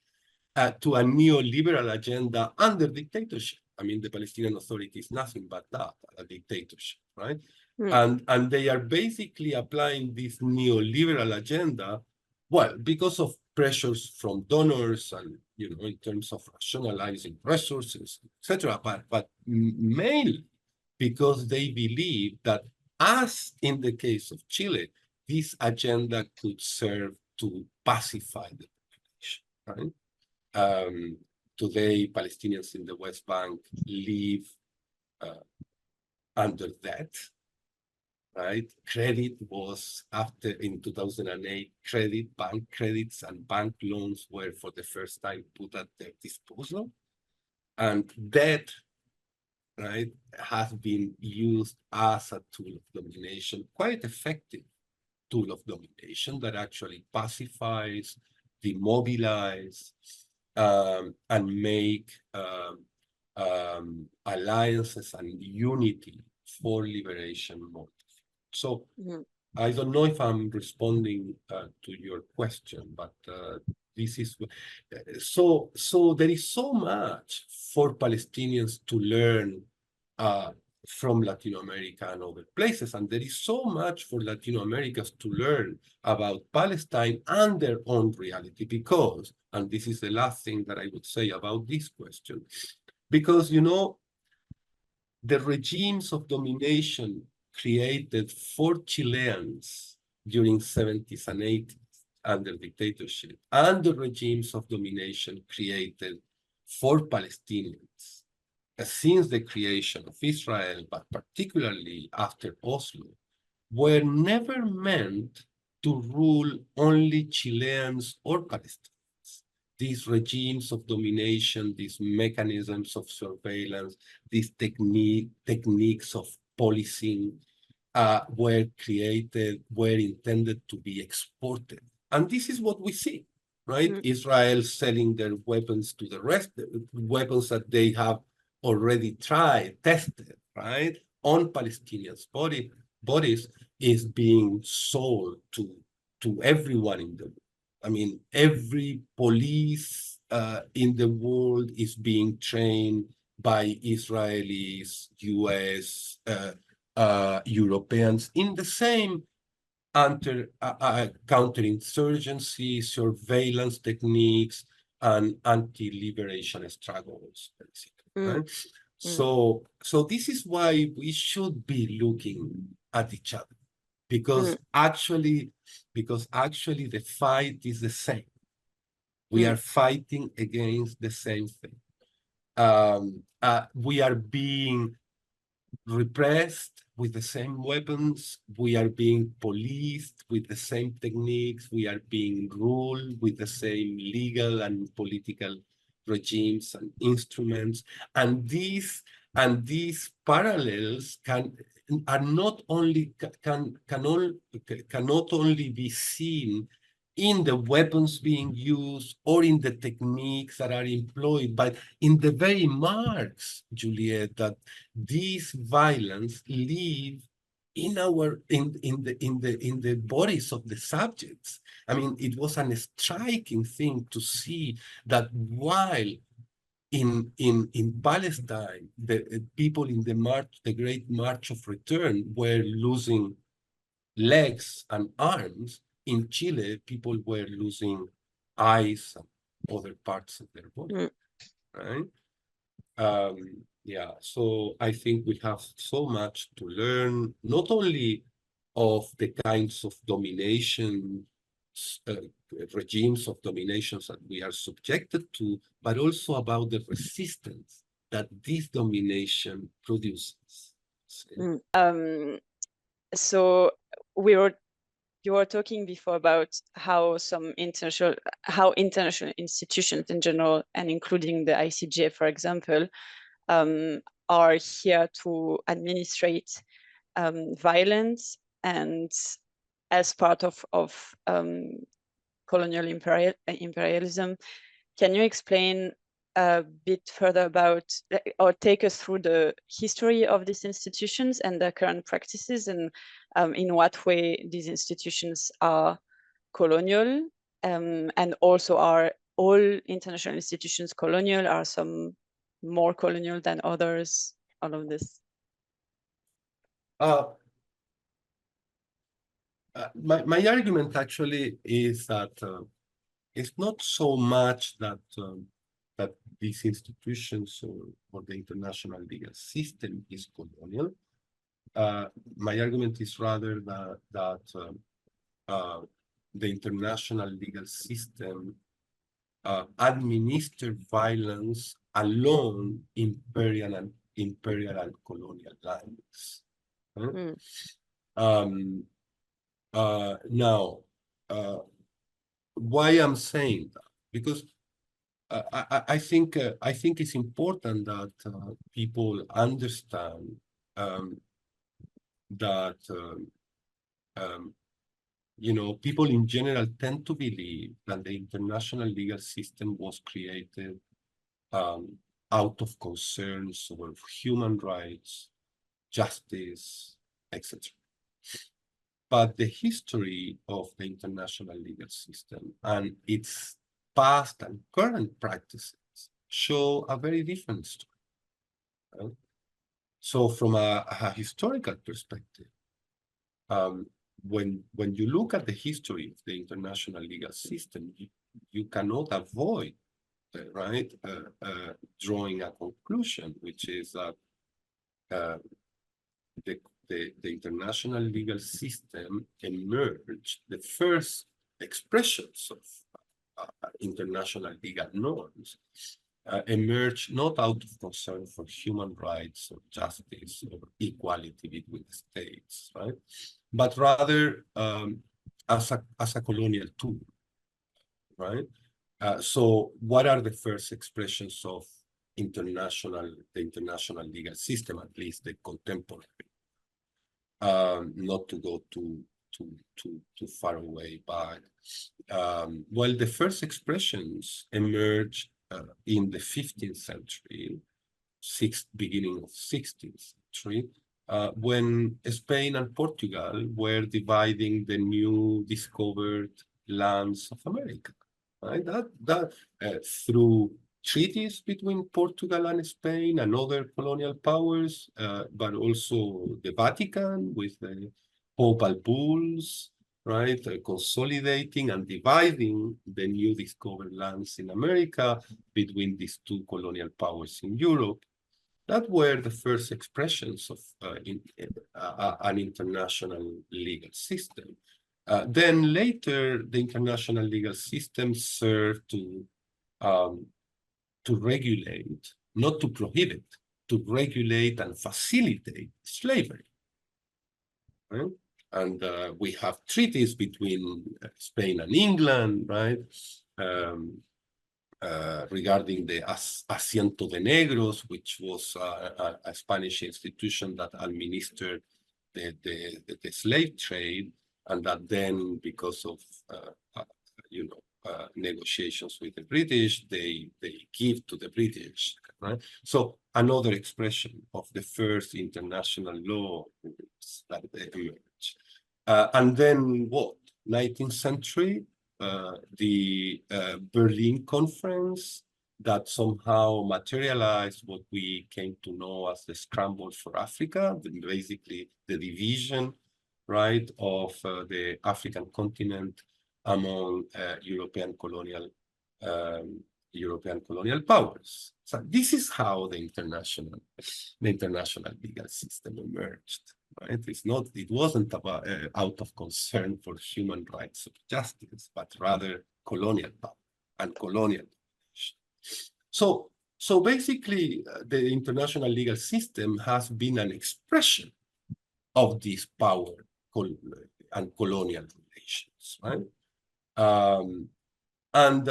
to a neoliberal agenda under dictatorship. I mean, the Palestinian Authority is nothing but that, a dictatorship, right? And they are basically applying this neoliberal agenda, well, because of pressures from donors and, in terms of rationalizing resources, etc., but mainly because they believe that, as in the case of Chile, this agenda could serve to pacify the population, right? Today, Palestinians in the West Bank live under debt, right? Credit was, in 2008, bank credits and bank loans were for the first time put at their disposal. And debt, right, has been used as a tool of domination, quite effective tool of domination that actually pacifies, demobilize, and make alliances and unity for liberation more. So I don't know if I'm responding to your question, but this is so there is so much for Palestinians to learn from Latin America and other places, and there is so much for Latin Americans to learn about Palestine and their own reality, because, and this is the last thing that I would say about this question, because, the regimes of domination created for Chileans during 70s and 80s under dictatorship, and the regimes of domination created for Palestinians since the creation of Israel, but particularly after Oslo, were never meant to rule only Chileans or Palestinians. These regimes of domination, these mechanisms of surveillance, these techniques of policing were intended to be exported. And this is what we see, right? Israel selling their weapons to the rest, weapons that they have already tested, right, on Palestinians' bodies, is being sold to everyone in the world. I mean, every police in the world is being trained by Israelis, US, Europeans in the same counterinsurgency, surveillance techniques, and anti-liberation struggles, basically. Right? So this is why we should be looking at each other, because actually the fight is the same. We are fighting against the same thing. We are being repressed with the same weapons. We are being policed with the same techniques. We are being ruled with the same legal and political regimes and instruments. And these parallels are not only cannot only be seen in the weapons being used or in the techniques that are employed, but in the very marks, Juliet, that these violence live in the bodies of the subjects. I mean, it was a striking thing to see that while in Palestine, the people in the Great March of Return were losing legs and arms, in Chile, people were losing eyes and other parts of their body, right? Yeah, so I think we have so much to learn, not only of the kinds of domination, regimes of dominations that we are subjected to, but also about the resistance that this domination produces. So you were talking before about how international institutions in general, and including the ICJ, for example, are here to administrate violence, and as part of colonial imperialism. Can you explain a bit further about, or take us through the history of these institutions and their current practices, and in what way these institutions are colonial, and also are all international institutions colonial? Are some more colonial than others? All of this. My argument actually is that it's not so much that that these institutions or the international legal system is colonial. My argument is rather that the international legal system administered violence along imperial and colonial lines. Now, why I'm saying that? Because I think it's important that people understand that people in general tend to believe that the international legal system was created out of concerns over human rights, justice, etc. But the history of the international legal system and its past and current practices show a very different story. Right? So from a historical perspective, when you look at the history of the international legal system, you cannot avoid drawing a conclusion, which is that the international legal system emerged, the first expressions of international legal norms emerged not out of concern for human rights or justice or equality between states, right? But rather as a colonial tool, right? So what are the first expressions of the international legal system, at least the contemporary? Not to go too far away, but well, the first expressions emerged in the 15th century, beginning of 16th century, when Spain and Portugal were dividing the new discovered lands of America, right? That through treaties between Portugal and Spain and other colonial powers, but also the Vatican with the papal bulls, right? Consolidating and dividing the new discovered lands in America between these two colonial powers in Europe. That were the first expressions of an international legal system. Then later, the international legal system served to regulate, not to prohibit, to regulate and facilitate slavery. Right? And we have treaties between Spain and England, right? Regarding the Asiento de Negros, which was a Spanish institution that administered the slave trade, and that then, because of negotiations with the British, they give to the British, right? So another expression of the first international law that emerged. And then what? 19th century, the Berlin Conference that somehow materialized what we came to know as the Scramble for Africa, basically the division, right, of the African continent among European colonial powers. So this is how the international legal system emerged. Right? It wasn't about out of concern for human rights or justice, but rather colonial power and colonial domination. So basically, the international legal system has been an expression of this power and colonial relations, right? And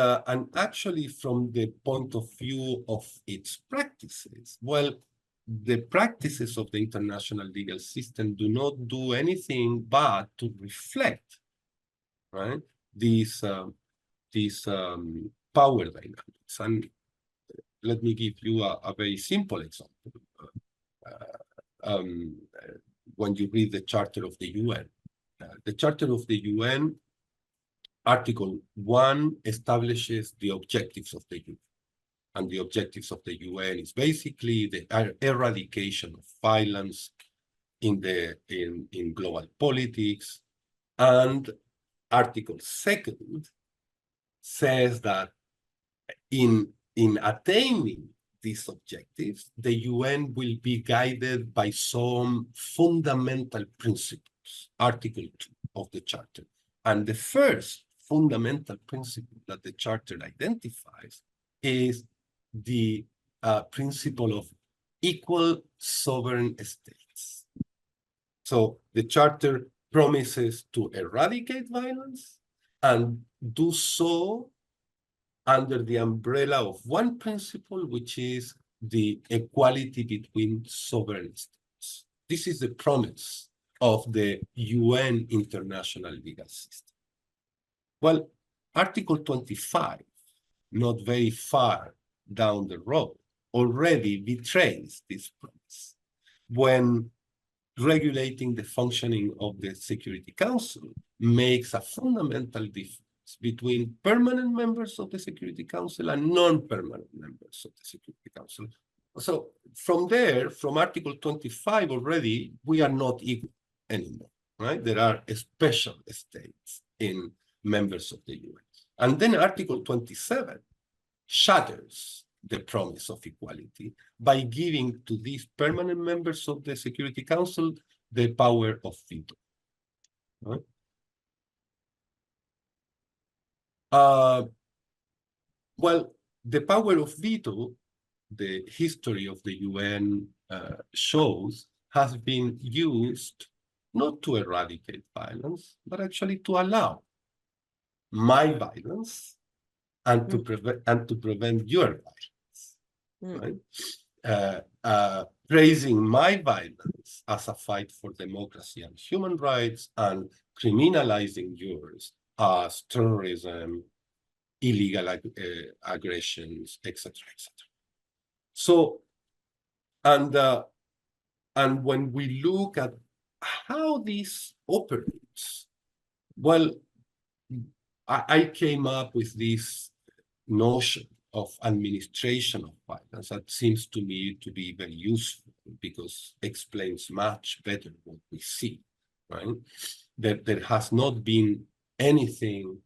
actually, from the point of view of its practices, well, the practices of the international legal system do not do anything but to reflect, right, these power dynamics. And let me give you a very simple example. When you read the Charter of the UN, the Charter of the UN, Article 1 establishes the objectives of the UN. And the objectives of the UN is basically the eradication of violence in global politics. And Article 2 says that in attaining these objectives, the UN will be guided by some fundamental principles, Article 2 of the Charter. And the first fundamental principle that the Charter identifies is the principle of equal sovereign states. So the Charter promises to eradicate violence and do so under the umbrella of one principle, which is the equality between sovereign states. This is the promise of the UN international legal system. Well, Article 25, not very far down the road, already betrays this promise when regulating the functioning of the Security Council makes a fundamental difference between permanent members of the Security Council and non-permanent members of the Security Council. So from there, from Article 25 already, we are not equal anymore, right? There are special states in members of the UN. And then Article 27 shatters the promise of equality by giving to these permanent members of the Security Council the power of veto. Right? Well, the power of veto, the history of the UN shows, has been used not to eradicate violence, but actually to allow my violence and to prevent your violence, right? Praising my violence as a fight for democracy and human rights, and criminalizing yours as terrorism, illegal aggressions, etc., etc. So, and when we look at how this operates, well, I came up with this notion of administration of violence that seems to me to be very useful because explains much better what we see, right? There has not been anything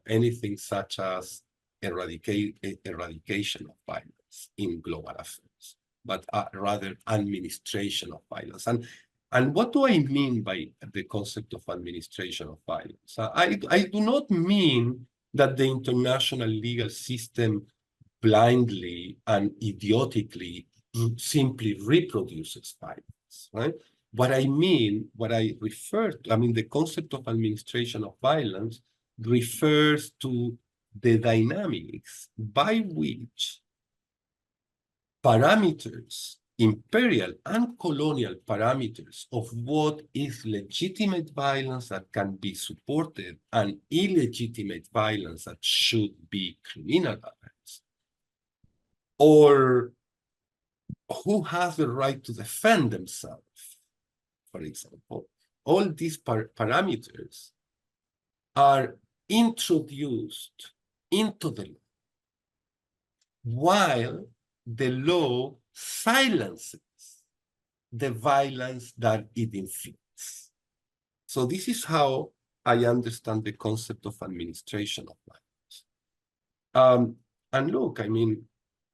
anything such as eradication of violence in global affairs, but rather administration of violence. And what do I mean by the concept of administration of violence? I do not mean that the international legal system blindly and idiotically simply reproduces violence, right? What I mean, what I refer to, I mean, the concept of administration of violence refers to the dynamics by which parameters, imperial and colonial parameters of what is legitimate violence that can be supported and illegitimate violence that should be criminalized, or who has the right to defend themselves, for example. All these parameters are introduced into the law, while the law silences the violence that it inflicts. So this is how I understand the concept of administration of violence. And look, I mean,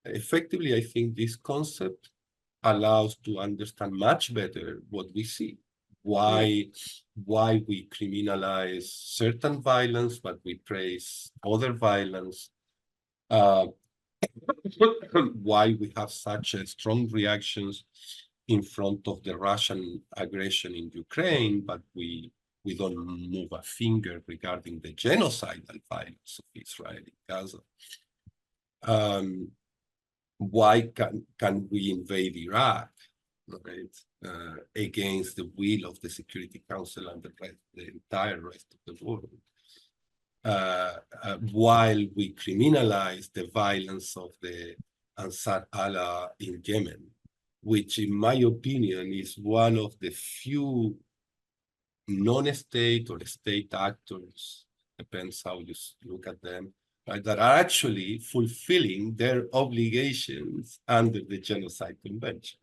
effectively, I think this concept allows to understand much better what we see. Why we criminalize certain violence, but we praise other violence. Why we have such strong reactions in front of the Russian aggression in Ukraine, but we don't move a finger regarding the genocidal violence of Israel in Gaza. Why can we invade Iraq, right, against the will of the Security Council and the entire rest of the world? While we criminalize the violence of the Ansar Allah in Yemen, which in my opinion is one of the few non-state or state actors, depends how you look at them, right, that are actually fulfilling their obligations under the Genocide Convention.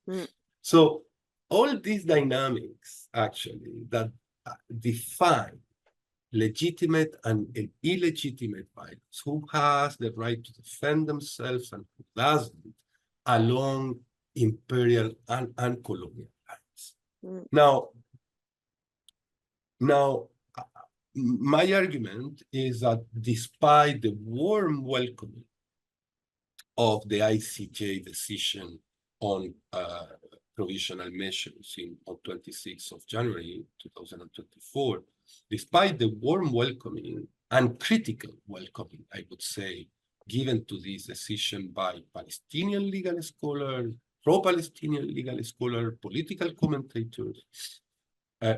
Right? So all these dynamics actually that define legitimate and illegitimate violence, who has the right to defend themselves and who doesn't, along imperial and colonial lines. Now, my argument is that despite the warm welcoming of the ICJ decision on provisional measures on 26th of January 2024, despite the warm welcoming and critical welcoming, I would say, given to this decision by Palestinian legal scholars, pro-Palestinian legal scholars, political commentators,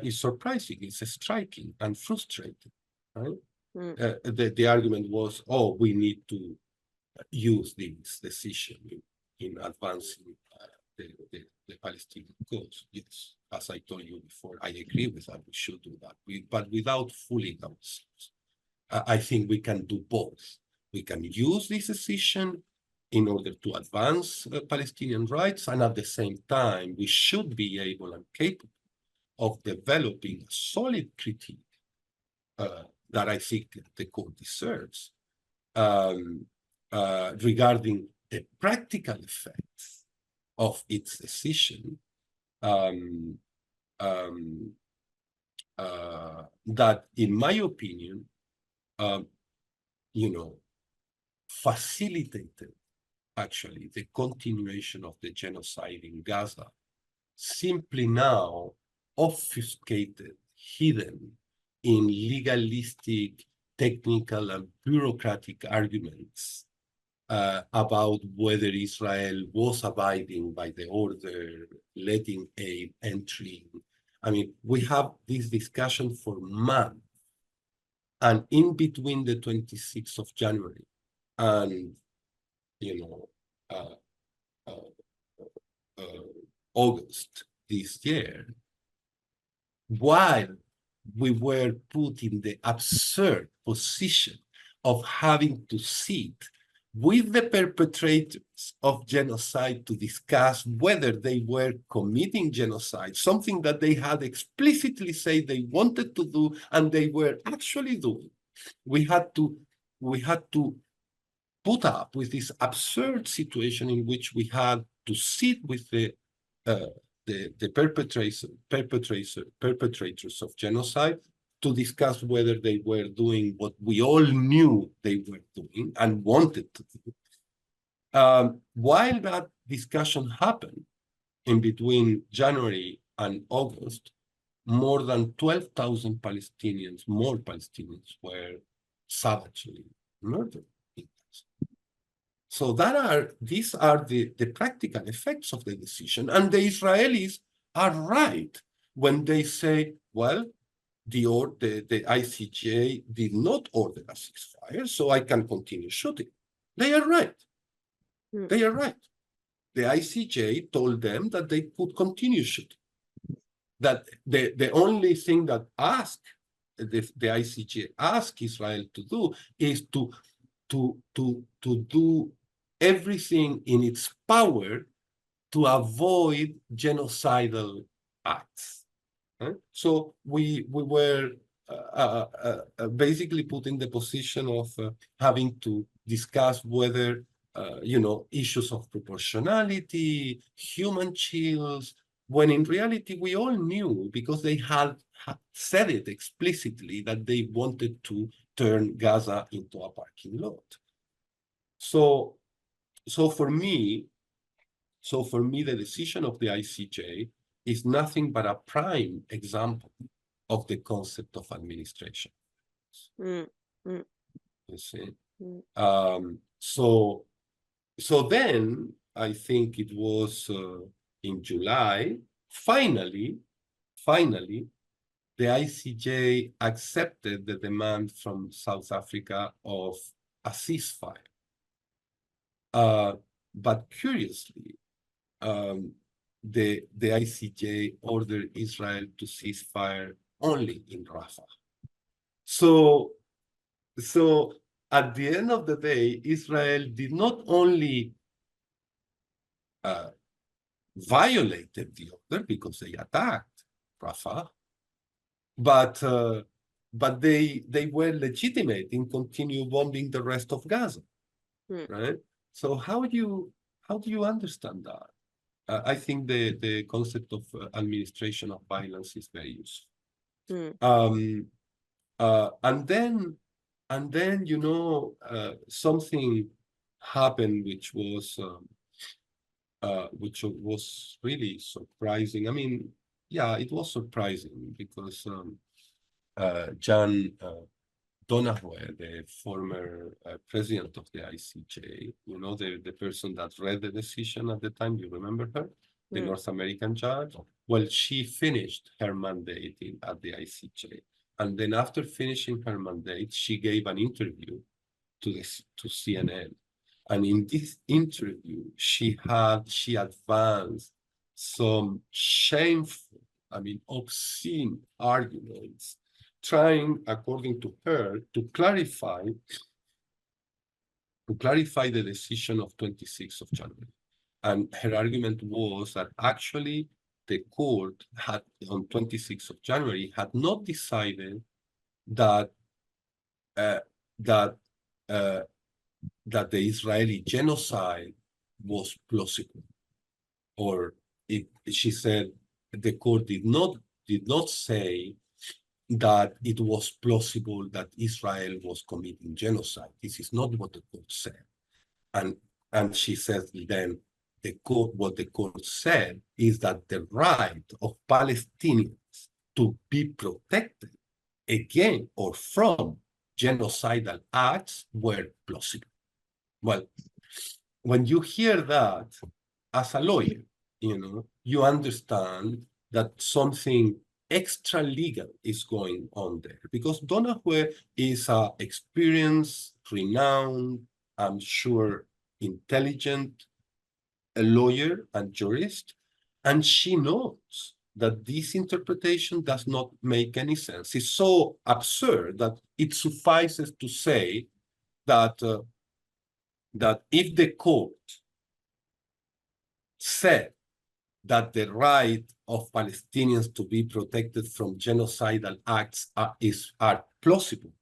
is surprising, it's striking and frustrating. Right? The argument was, oh, we need to use this decision in advancing the Palestinian cause. Yes, as I told you before, I agree with that, we should do that, but without fooling ourselves. I think we can do both. We can use this decision in order to advance Palestinian rights, and at the same time, we should be able and capable of developing a solid critique that I think the court deserves regarding the practical effects of its decision that, in my opinion, facilitated actually the continuation of the genocide in Gaza, simply now obfuscated, hidden in legalistic, technical, and bureaucratic arguments about whether Israel was abiding by the order, letting aid entry. I mean, we have this discussion for months. And in between the 26th of January and, August this year, while we were put in the absurd position of having to sit with the perpetrators of genocide to discuss whether they were committing genocide, something that they had explicitly said they wanted to do and they were actually doing. We had to put up with this absurd situation in which we had to sit with the perpetrators of genocide to discuss whether they were doing what we all knew they were doing and wanted to do. While that discussion happened in between January and August, more than 12,000 Palestinians, more Palestinians were savagely murdered. So these are the practical effects of the decision. And the Israelis are right when they say, well, the ICJ did not order a ceasefire, so I can continue shooting. They are right. They are right. The ICJ told them that they could continue shooting. That the only thing that the ICJ asked Israel to do is to do everything in its power to avoid genocidal acts. So we were basically put in the position of having to discuss whether issues of proportionality, human chills, when in reality we all knew, because they had said it explicitly, that they wanted to turn Gaza into a parking lot. So for me, the decision of the ICJ is nothing but a prime example of the concept of administration. You see? So then I think it was in July, finally, the ICJ accepted the demand from South Africa of a ceasefire. But curiously, the ICJ ordered Israel to cease fire only in Rafah. So at the end of the day, Israel did not only violated the order because they attacked Rafah, but they were legitimate in continue bombing the rest of Gaza, right? So how do you understand that? I think the concept of administration of violence is very useful. And then something happened which was really surprising. I mean, yeah, it was surprising because Jan Donahue, the former president of the ICJ, the person that read the decision at the time, you remember her? The North American judge? Well, she finished her mandate at the ICJ. And then after finishing her mandate, she gave an interview to CNN. And in this interview, she advanced some shameful, obscene arguments, trying, according to her, to clarify the decision of 26th of January. And her argument was that actually the court had, on 26th of January, had not decided that the Israeli genocide was plausible, or she said the court did not say that it was plausible that Israel was committing genocide. This is not what the court said. And she says then what the court said is that the right of Palestinians to be protected against or from genocidal acts were plausible. Well, when you hear that as a lawyer, you understand that something extra-legal is going on there, because Donahue is an experienced, renowned, I'm sure, intelligent a lawyer and jurist, and she knows that this interpretation does not make any sense. It's so absurd that it suffices to say that that if the court said that the right of Palestinians to be protected from genocidal acts are plausible,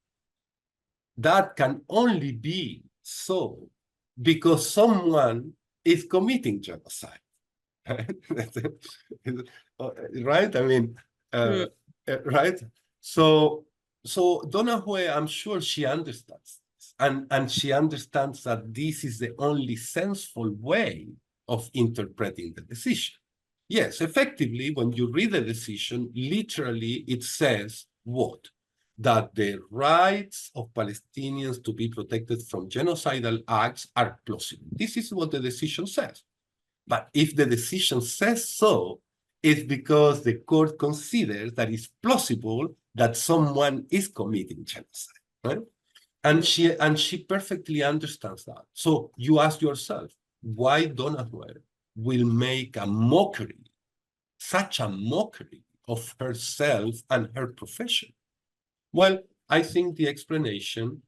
that can only be so because someone is committing genocide. Right? I mean, right? So Donna Hue, I'm sure she understands this, and she understands that this is the only sensible way of interpreting the decision. Yes, effectively, when you read the decision, literally it says what? That the rights of Palestinians to be protected from genocidal acts are plausible. This is what the decision says. But if the decision says so, it's because the court considers that it's plausible that someone is committing genocide, right? And she perfectly understands that. So you ask yourself, why Donna Hue will make a mockery, such a mockery of herself and her profession? Well, I think the explanation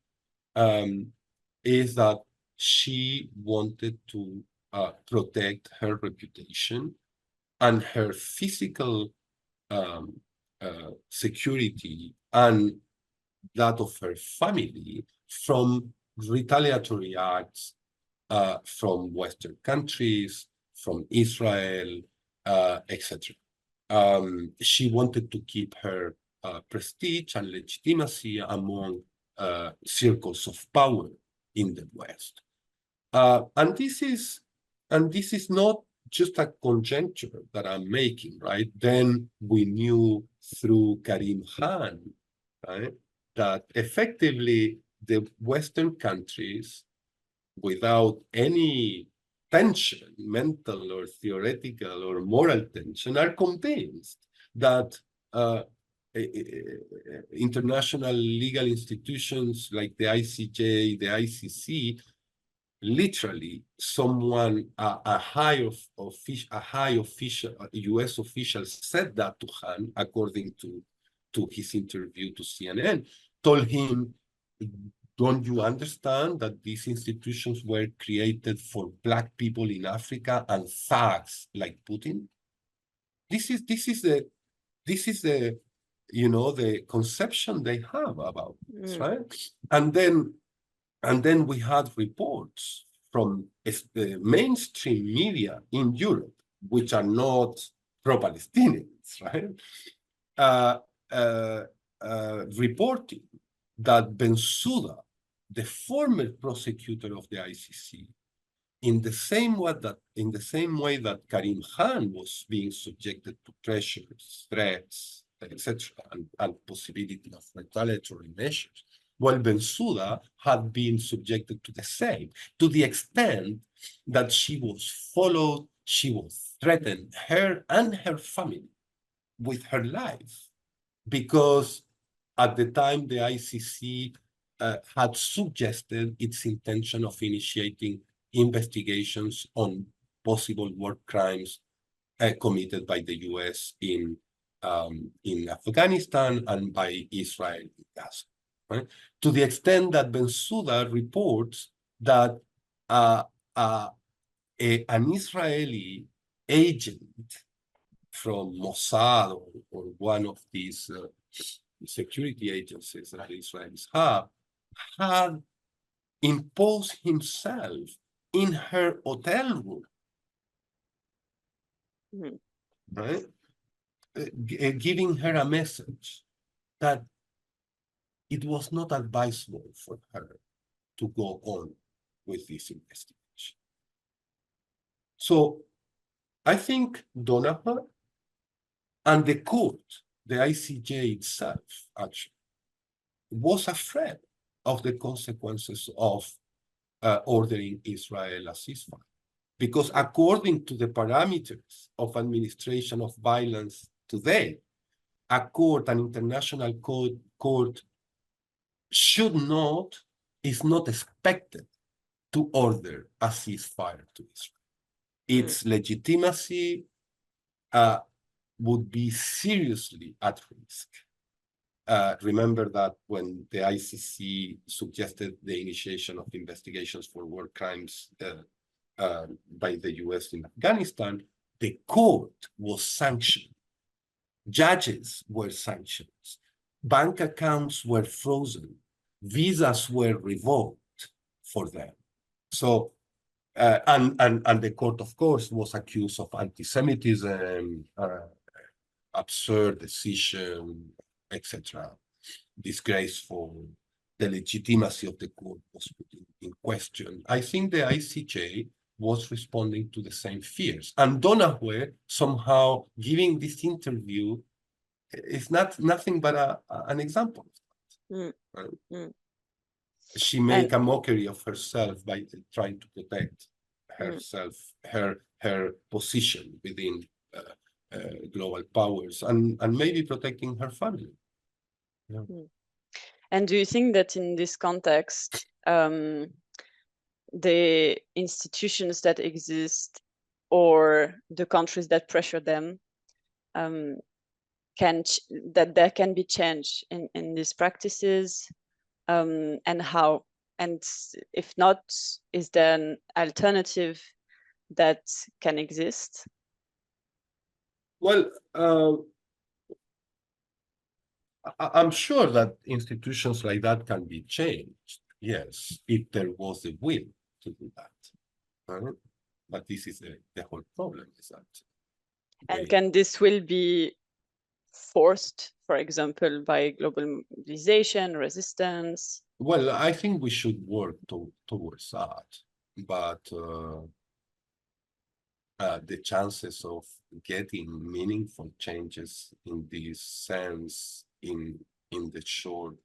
is that she wanted to protect her reputation and her physical security and that of her family from retaliatory acts from Western countries, from Israel, etc. She wanted to keep her prestige and legitimacy among circles of power in the West. And this is not just a conjecture that I'm making, right? Then we knew through Karim Khan, right, that effectively the Western countries, without any tension, mental or theoretical or moral tension, are convinced that international legal institutions like the ICJ, the ICC, literally someone, a high official, a US official said that to Han, according to his interview to CNN, told him, don't you understand that these institutions were created for Black people in Africa and thugs like Putin? This is the the conception they have about this, right? And then we had reports from the mainstream media in Europe, which are not pro-Palestinians, right? Reporting that Bensouda, the former prosecutor of the ICC, in the same way that Karim Khan was being subjected to pressures, threats, etc., and possibility of retaliatory measures, while Bensouda had been subjected to the same, to the extent that she was followed, she was threatened, her and her family, with her life, because at the time the ICC had suggested its intention of initiating investigations on possible war crimes committed by the US in Afghanistan and by Israel in Gaza. Right? To the extent that Bensouda reports that an Israeli agent from Mossad or one of these security agencies that Israelis have, had imposed himself in her hotel room, right? Giving her a message that it was not advisable for her to go on with this investigation. So I think Donna Hue and the court, the ICJ itself, actually, was afraid of the consequences of ordering Israel a ceasefire. Because according to the parameters of administration of violence today, an international court is not expected to order a ceasefire to Israel. Its legitimacy would be seriously at risk. Remember that when the ICC suggested the initiation of investigations for war crimes by the US in Afghanistan, the court was sanctioned. Judges were sanctioned. Bank accounts were frozen. Visas were revoked for them. So, and the court, of course, was accused of anti-Semitism, absurd decision, etc. Disgraceful. The legitimacy of the court was put in question. I think the ICJ was responding to the same fears. And Donahue somehow giving this interview is nothing but an example. Mm. Right? Mm. She made a mockery of herself by trying to protect herself, her position within global powers, and maybe protecting her family. Yeah. And do you think that in this context, the institutions that exist or the countries that pressure them that there can be change in these practices, and how? And if not, is there an alternative that can exist? Well, I'm sure that institutions like that can be changed, yes, if there was a will to do that. Right? But this is the whole problem, is that. And can this will be forced, for example, by globalization, resistance? Well, I think we should work towards that, but the chances of getting meaningful changes in this sense in a short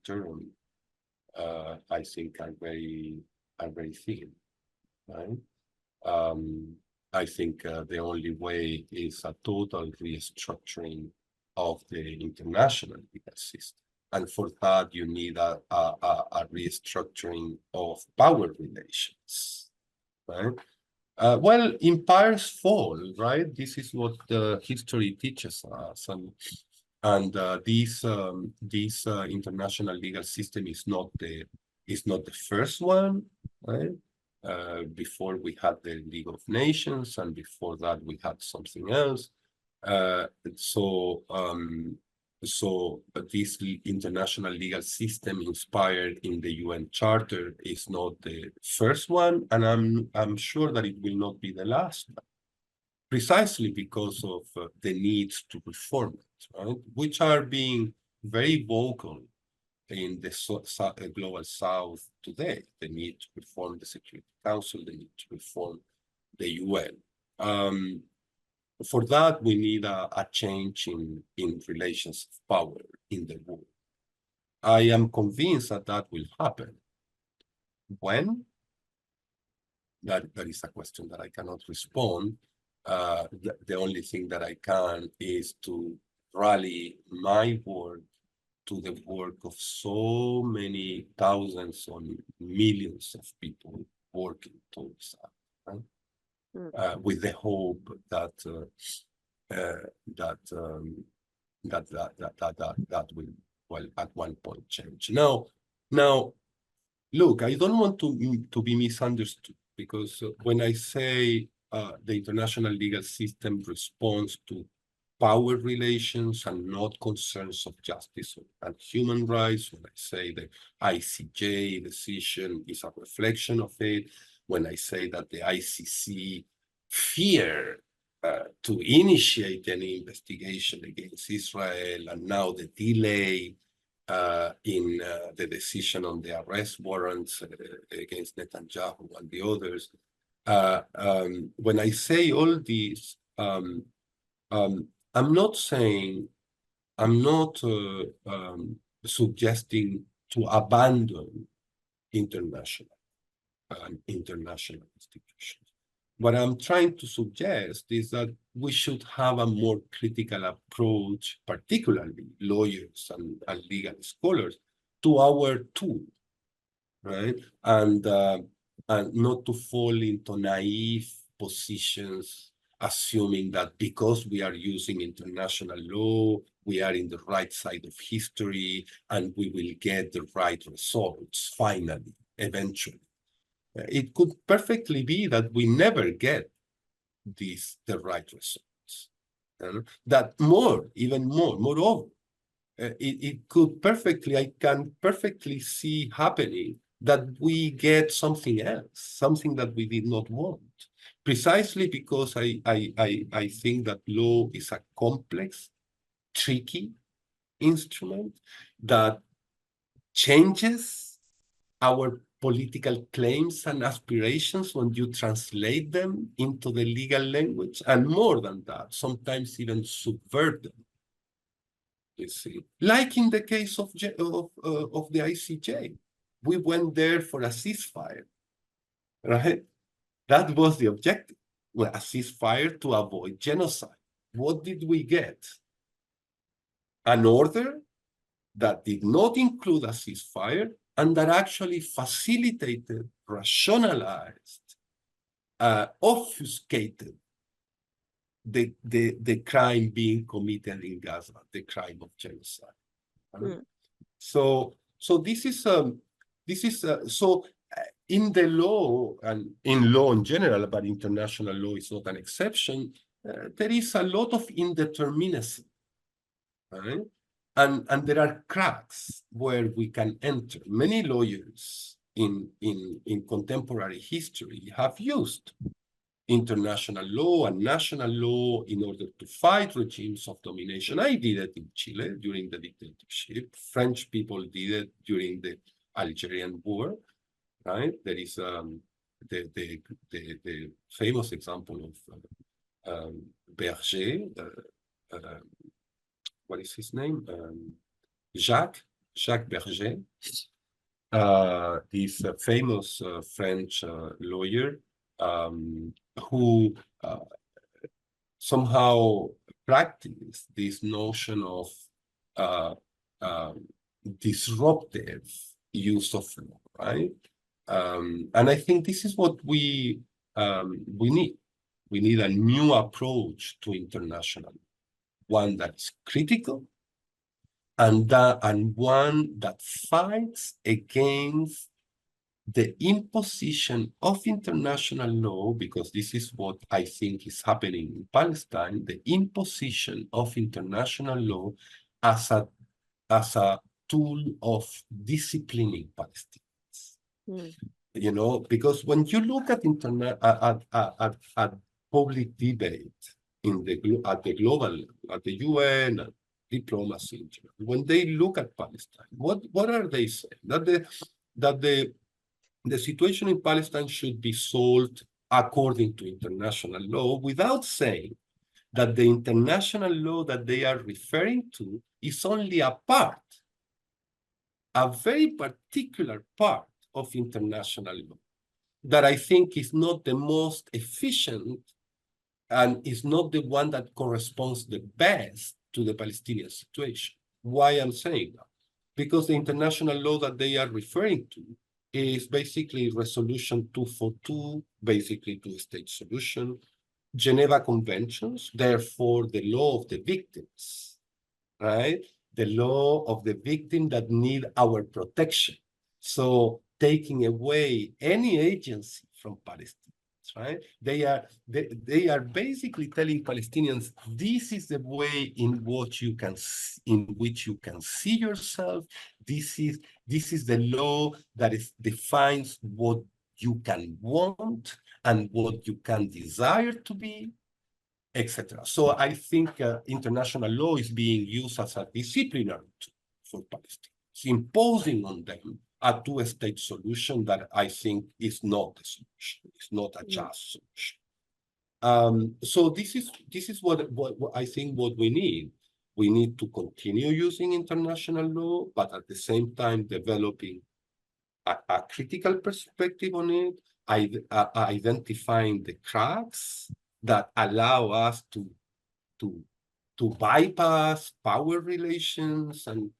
term, I think are very thin, right? I think the only way is a total restructuring of the international legal system. And for that, you need a restructuring of power relations, right? Well, empires fall, right? This is what the history teaches us, and this international legal system is not the first one, right? Before we had the League of Nations, and before that we had something else. So this international legal system inspired in the UN Charter is not the first one, and I'm sure that it will not be the last one, precisely because of the needs to reform it, right? Which are being very vocal in the global South today. The need to reform the Security Council, the need to reform the UN. For that, we need a change in relations of power in the world. I am convinced that will happen. When? That is a question that I cannot respond. The only thing that I can is to rally my work to the work of so many thousands or millions of people working towards that, right? With the hope that that will, well, at one point change. Now, look, I don't want to be misunderstood, because when I say the international legal system responds to power relations and not concerns of justice and human rights, when I say the ICJ decision is a reflection of it, when I say that the ICC fear to initiate any investigation against Israel, and now the delay in the decision on the arrest warrants against Netanyahu and the others, when I say all these, I'm not suggesting to abandon international institutions. What I'm trying to suggest is that we should have a more critical approach, particularly lawyers and legal scholars, to our tool, right? And not to fall into naive positions assuming that because we are using international law, we are in the right side of history, and we will get the right results finally, eventually. It could perfectly be that we never get the right results. That even more, moreover, it could perfectly, I can perfectly see happening that we get something else, something that we did not want, precisely because I think that law is a complex, tricky instrument that changes our political claims and aspirations when you translate them into the legal language, and more than that, sometimes even subvert them. You see, like in the case of the ICJ, we went there for a ceasefire, right? That was the objective, well, a ceasefire to avoid genocide. What did we get? An order that did not include a ceasefire and that actually facilitated, rationalized, obfuscated the crime being committed in Gaza, the crime of genocide. So this is in the law, and in law in general, but international law is not an exception. There is a lot of indeterminacy, right? And there are cracks where we can enter. Many lawyers in contemporary history have used international law and national law in order to fight regimes of domination. I did it in Chile during the dictatorship. French people did it during the Algerian War, right? There is the famous example of Berger, what is his name? Jacques Berger. He's a famous French lawyer who somehow practiced this notion of disruptive use of law, right? And I think this is what we need. We need a new approach to international, one that's critical, and one that fights against the imposition of international law, because this is what I think is happening in Palestine, the imposition of international law as a tool of disciplining Palestinians. You know, because when you look at public debate at the global level, at the UN, and diplomacy in general, when they look at Palestine, what are they saying? That the situation in Palestine should be solved according to international law, without saying that the international law that they are referring to is only a part, a very particular part of international law, that I think is not the most efficient and is not the one that corresponds the best to the Palestinian situation. Why I'm saying that? Because the international law that they are referring to is basically Resolution 242, basically two-state solution, Geneva Conventions, therefore the law of the victims, right? The law of the victim that need our protection. So taking away any agency from Palestinians, right? They are basically telling Palestinians, this is the way in which you can see yourself. This is the law that defines what you can want and what you can desire to be, etc. So I think international law is being used as a disciplinary tool for Palestinians, imposing on them a two-state solution that I think is not a solution, it's not a just solution. So this is what I think what we need. We need to continue using international law, but at the same time developing a critical perspective on it, identifying the cracks that allow us to bypass power relations and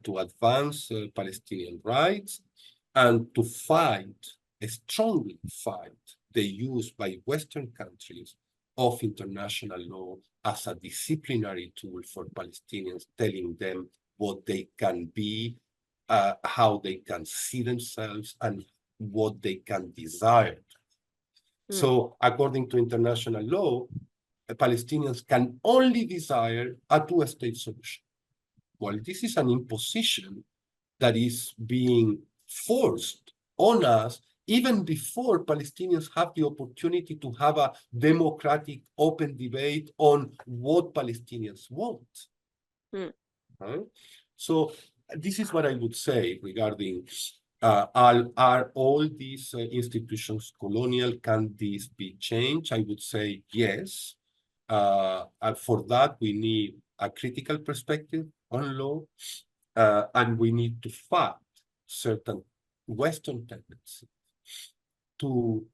to advance Palestinian rights, and to strongly fight the use by Western countries of international law as a disciplinary tool for Palestinians, telling them what they can be, how they can see themselves, and what they can desire. So according to international law, Palestinians can only desire a two-state solution. Well, this is an imposition that is being forced on us even before Palestinians have the opportunity to have a democratic, open debate on what Palestinians want. Right? So this is what I would say regarding are all these institutions colonial? Can these be changed? I would say yes. For that, we need a critical perspective on law, and we need to fight certain Western tendencies to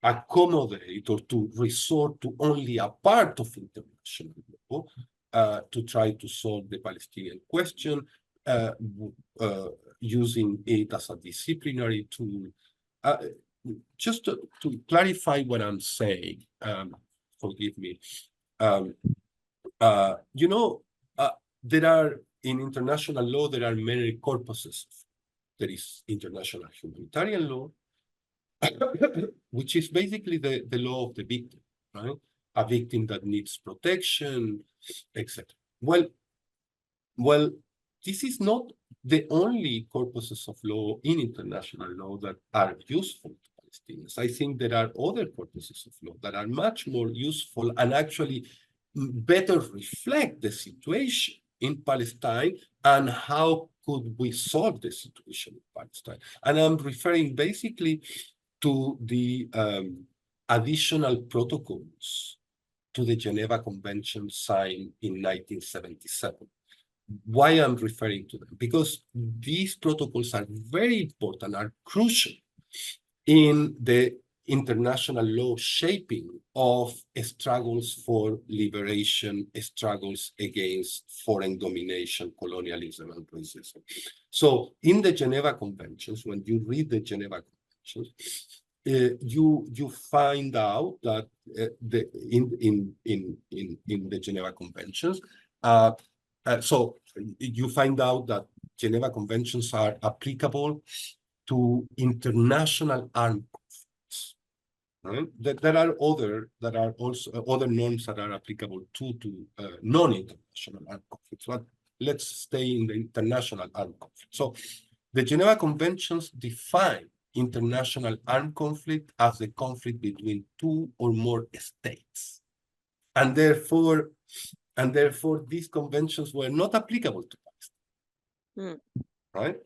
accommodate or to resort to only a part of international law to try to solve the Palestinian question, using it as a disciplinary tool. Just to clarify what I'm saying, forgive me. There are, in international law, there are many corpuses. There is international humanitarian law, which is basically the law of the victim, right? A victim that needs protection, etc. Well, this is not the only corpuses of law in international law that are useful to Palestinians. I think there are other corpuses of law that are much more useful and actually better reflect the situation in Palestine and how could we solve the situation in Palestine. And I'm referring basically to the additional protocols to the Geneva Convention signed in 1977. Why I'm referring to them? Because these protocols are very important, are crucial in the international law shaping of struggles for liberation, struggles against foreign domination, colonialism, and racism. So in the Geneva Conventions, when you read the Geneva Conventions, you find out that in the Geneva Conventions, so you find out that Geneva Conventions are applicable to international armed conflicts. Right? There are also other norms that are applicable to non-international armed conflicts. But let's stay in the international armed conflict. So the Geneva Conventions define international armed conflict as the conflict between two or more states, and therefore these conventions were not applicable to Palestine. Right?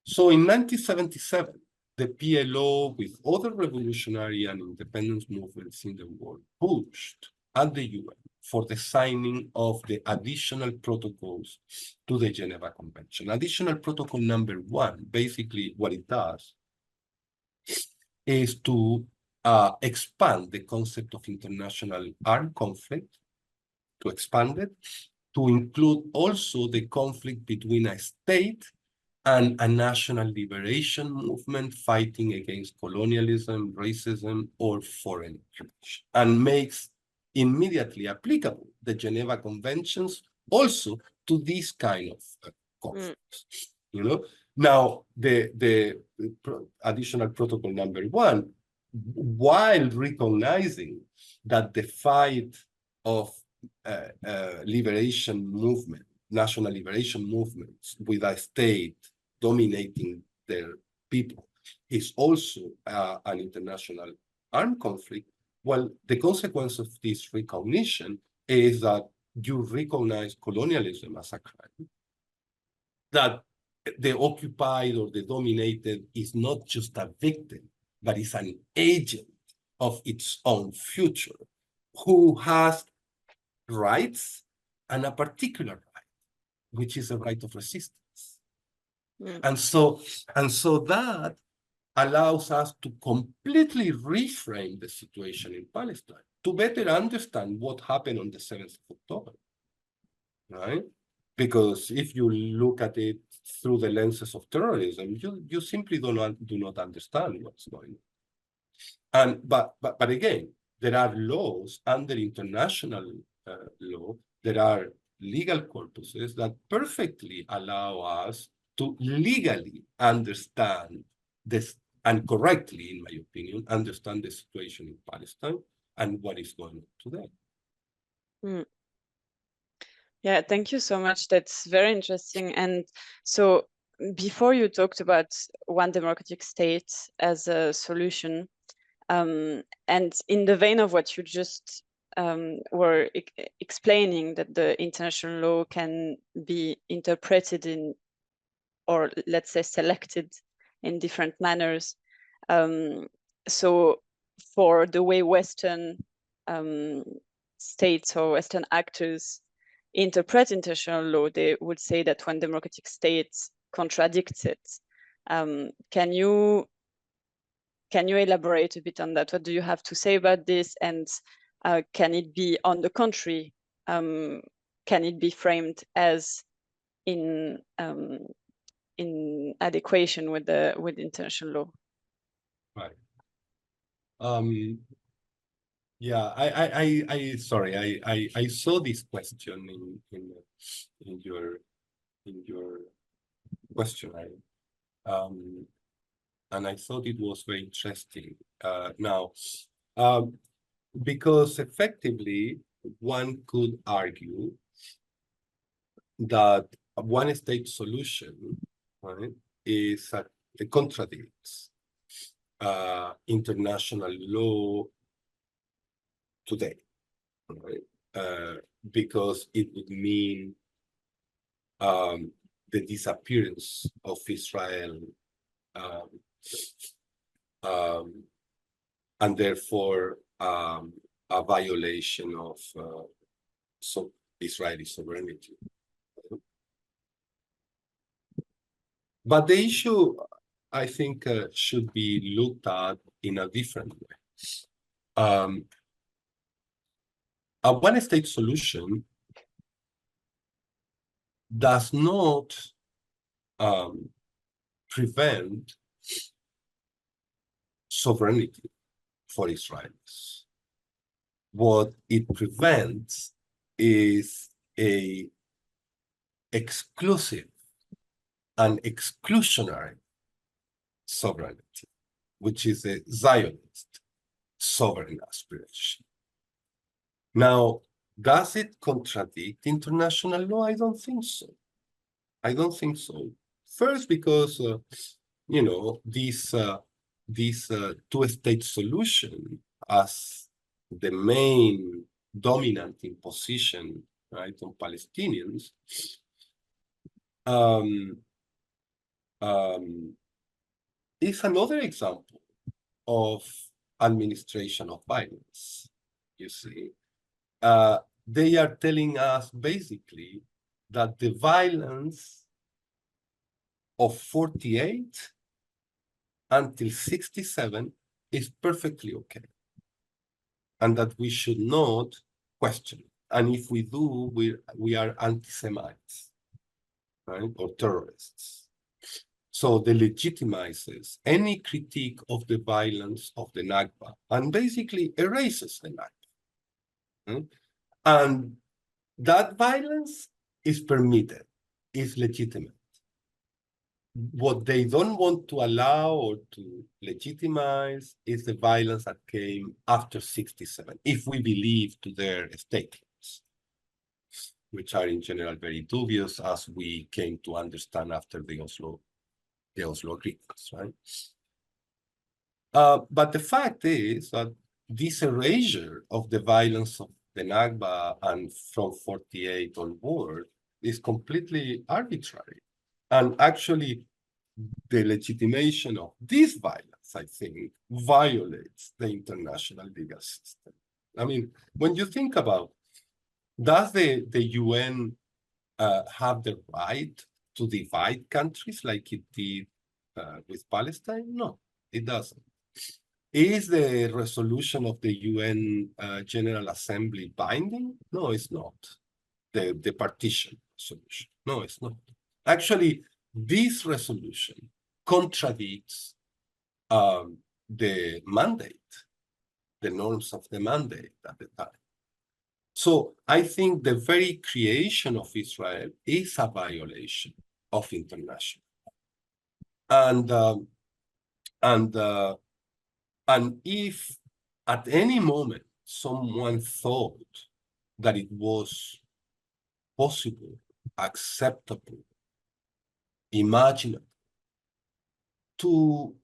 So in 1977, the PLO, with other revolutionary and independence movements in the world, pushed at the UN for the signing of the additional protocols to the Geneva Convention. Additional protocol number 1, basically what it does is to expand the concept of international armed conflict, to expand it, to include also the conflict between a state and a national liberation movement fighting against colonialism, racism, or foreign occupation, and makes immediately applicable the Geneva Conventions also to this kind of conflicts. You know, now the additional protocol number 1, while recognizing that the fight of liberation movement, national liberation movements with a state dominating their people is also an international armed conflict. Well, the consequence of this recognition is that you recognize colonialism as a crime, that the occupied or the dominated is not just a victim, but is an agent of its own future, who has rights and a particular right, which is a right of resistance. And so that allows us to completely reframe the situation in Palestine to better understand what happened on the 7th of October, right? Because if you look at it through the lenses of terrorism, you simply do not understand what's going on. But again, there are laws under international law, there are legal corpuses that perfectly allow us to legally understand this, and correctly, in my opinion, understand the situation in Palestine and what is going on today. Mm. Yeah, thank you so much. That's very interesting. And so before you talked about one democratic state as a solution, and in the vein of what you just were explaining, that the international law can be interpreted in, or let's say selected in different manners. So for the way Western states or Western actors interpret international law, they would say that one democratic state contradicts it. Can you elaborate a bit on that? What do you have to say about this? And can it be, on the contrary, can it be framed as in adequation with international law? Right. Yeah, sorry, I saw this question in your questionnaire, and I thought it was very interesting. Now, because effectively one could argue that a one-state solution, right, it contradicts international law today, right? Because it would mean the disappearance of Israel, and therefore a violation of Israeli sovereignty. But the issue, I think, should be looked at in a different way. A one-state solution does not prevent sovereignty for Israelis. What it prevents is a exclusive and exclusionary sovereignty, which is a Zionist sovereign aspiration. Now, does it contradict international law? I don't think so. I don't think so. First, because this two-state solution as the main dominant imposition, right, on Palestinians, is another example of administration of violence. You see, they are telling us basically that the violence of 48 until 67 is perfectly okay, and that we should not question it. And if we do, we are anti-Semites, right, or terrorists. So they legitimizes any critique of the violence of the Nakba and basically erases the Nakba. Right? And that violence is permitted, is legitimate. What they don't want to allow or to legitimize is the violence that came after 67, if we believe to their statements, which are in general very dubious, as we came to understand after the Oslo agreements, right? But the fact is that this erasure of the violence of the Nakba and from 48 onward is completely arbitrary. And actually, the legitimation of this violence, I think, violates the international legal system. I mean, when you think about, does the UN have the right to divide countries like it did with Palestine? No, it doesn't. Is the resolution of the UN General Assembly binding? No, it's not. The partition solution. No, it's not. Actually, this resolution contradicts the mandate the norms of the mandate at the time. So I think the very creation of Israel is a violation of international. And if at any moment someone thought that it was possible, acceptable, imaginable to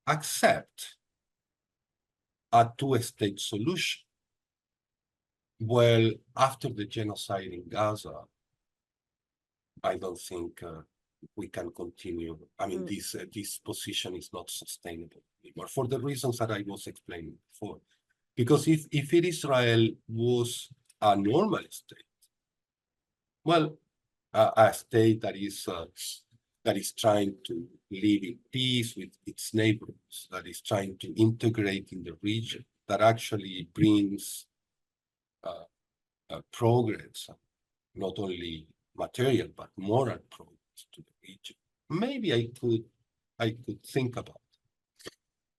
accept a two-state solution, well, after the genocide in Gaza, I don't think we can continue. I mean, this position is not sustainable anymore for the reasons that I was explaining before. Because if Israel was a normal state, well, a state that is trying to live in peace with its neighbors, that is trying to integrate in the region, that actually brings progress, not only material but moral progress to the region. Maybe I could think about it.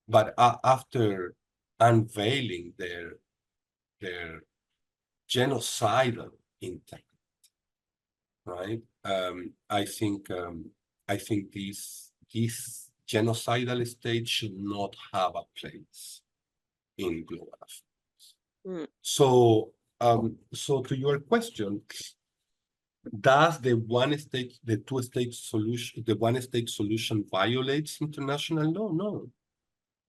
But after unveiling their genocidal intent, right? I think this genocidal state should not have a place in global affairs. So to your question, does the two-state solution violates international law?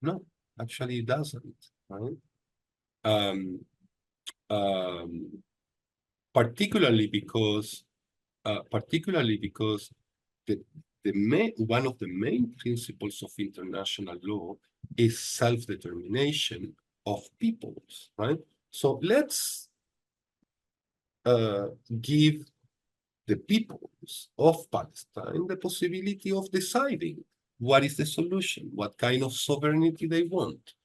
No, actually it doesn't, right? Particularly because one of the main principles of international law is self-determination of peoples, right? So let's give the peoples of Palestine the possibility of deciding what is the solution, what kind of sovereignty they want,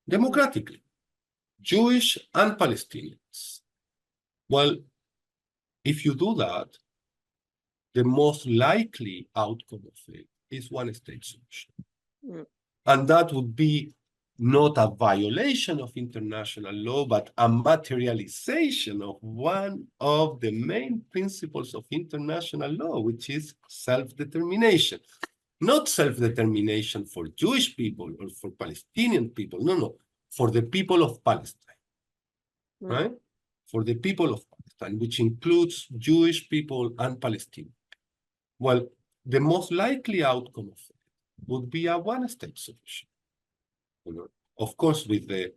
democratically, Jewish and Palestinians. Well, if you do that, the most likely outcome of it is one-state solution. And that would be not a violation of international law, but a materialization of one of the main principles of international law, which is self-determination. Not self-determination for Jewish people or for Palestinian people, no, for the people of Palestine, right? For the people of Palestine, which includes Jewish people and Palestinians. Well, the most likely outcome of it would be a one-state solution. Of course, with the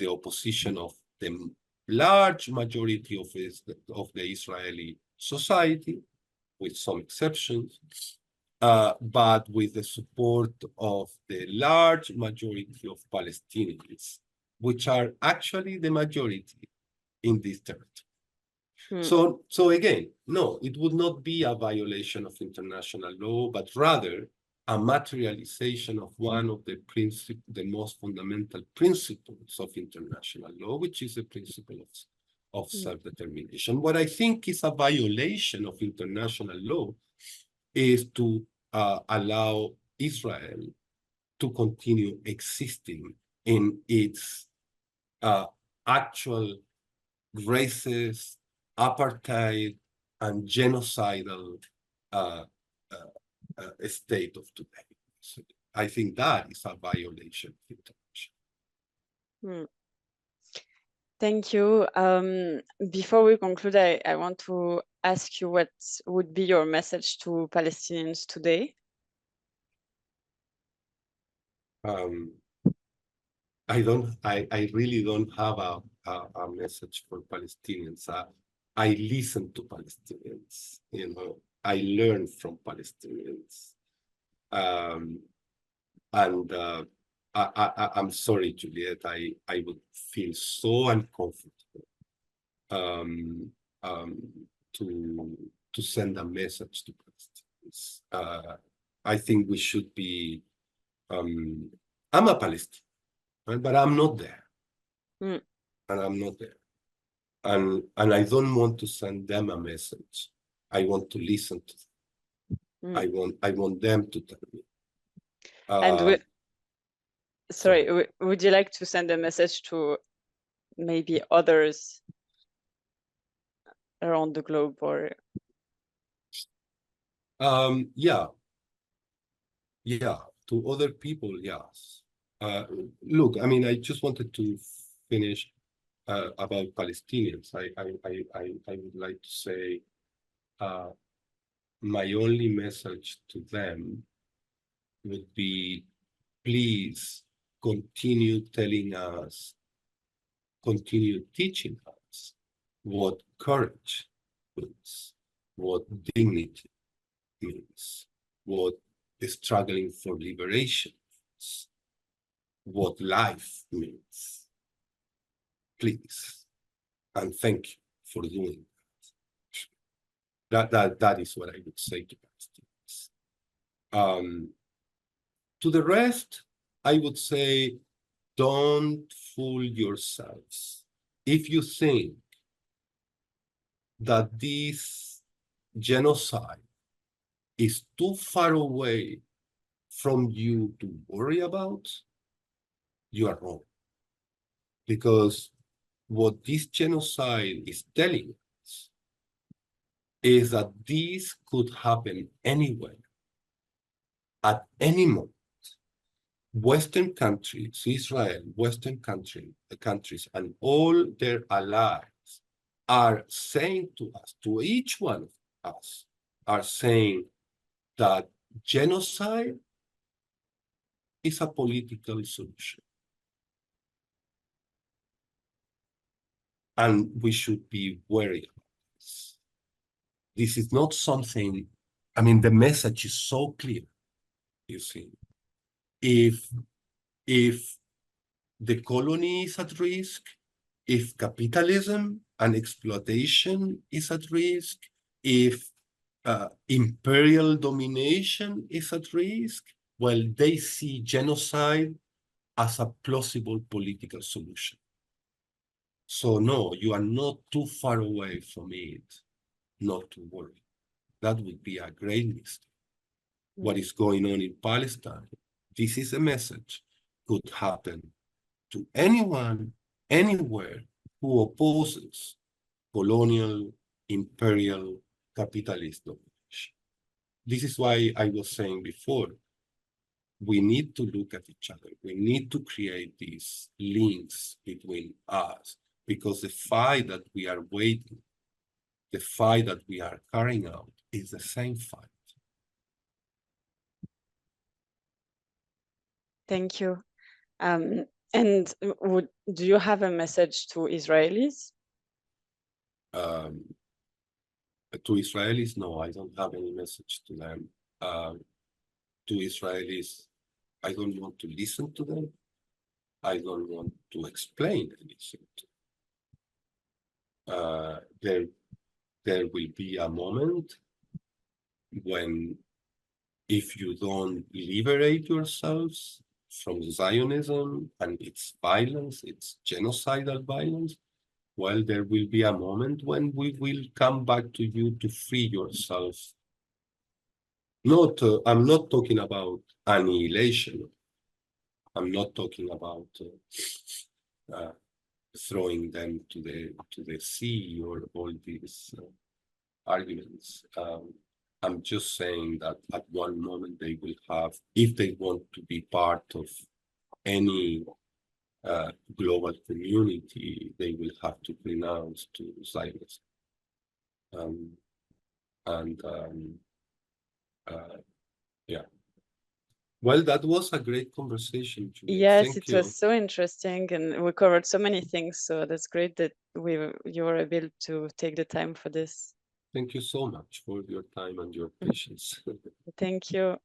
opposition of the large majority of the Israeli society, with some exceptions, but with the support of the large majority of Palestinians, which are actually the majority in this territory. So again, no, it would not be a violation of international law, but rather a materialization of one of the most fundamental principles of international law, which is the principle of self-determination. What I think is a violation of international law is to allow Israel to continue existing in its actual racist, apartheid, and genocidal state of today. So I think that is a violation of international. Thank you. Before we conclude, I want to ask you what would be your message to Palestinians today? I really don't have a message for Palestinians. I listen to Palestinians, I learn from Palestinians. I'm sorry, Juliet, I would feel so uncomfortable to send a message to Palestinians. I think we should be, I'm a Palestinian, right? But I'm not there. And I'm not there. And I don't want to send them a message. I want to listen to them. I want them to tell me. sorry, would you like to send a message to maybe others around the globe, or? Yeah, to other people, yes. Look, I mean, I just wanted to finish about Palestinians. I would like to say my only message to them would be, please continue telling us, continue teaching us what courage means, what dignity means, what struggling for liberation means, what life means. Please, and thank you for doing that. That is what I would say to Palestinians. To the rest, I would say, don't fool yourselves. If you think that this genocide is too far away from you to worry about, you are wrong. Because what this genocide is telling us is that this could happen anywhere, at any moment. Western countries, Israel, Western countries, and all their allies are saying to us, to each one of us, are saying that genocide is a political solution. And we should be wary of this. This is not something, I mean, the message is so clear, you see. If the colony is at risk, if capitalism and exploitation is at risk, if imperial domination is at risk, well, they see genocide as a plausible political solution. So no, you are not too far away from it not to worry. That would be a great mistake. What is going on in Palestine, this is a message, could happen to anyone, anywhere who opposes colonial, imperial, capitalist domination. This is why I was saying before, we need to look at each other. We need to create these links between us, because the fight that we are waging, the fight that we are carrying out, is the same fight. Thank you. And do you have a message to Israelis? To Israelis, no, I don't have any message to them. To Israelis, I don't want to listen to them. I don't want to explain anything to them. There will be a moment when, if you don't liberate yourselves from Zionism and its violence, its genocidal violence, well, there will be a moment when we will come back to you to free yourself. I'm not talking about annihilation. I'm not talking about throwing them to the sea or all these arguments. I'm just saying that at one moment they will have, if they want to be part of any global community, they will have to renounce to Zionism. Yeah. Well, that was a great conversation, Julie. Yes, Thank it you. was so interesting, and we covered so many things. So that's great that you were able to take the time for this. Thank you so much for your time and your patience. Thank you.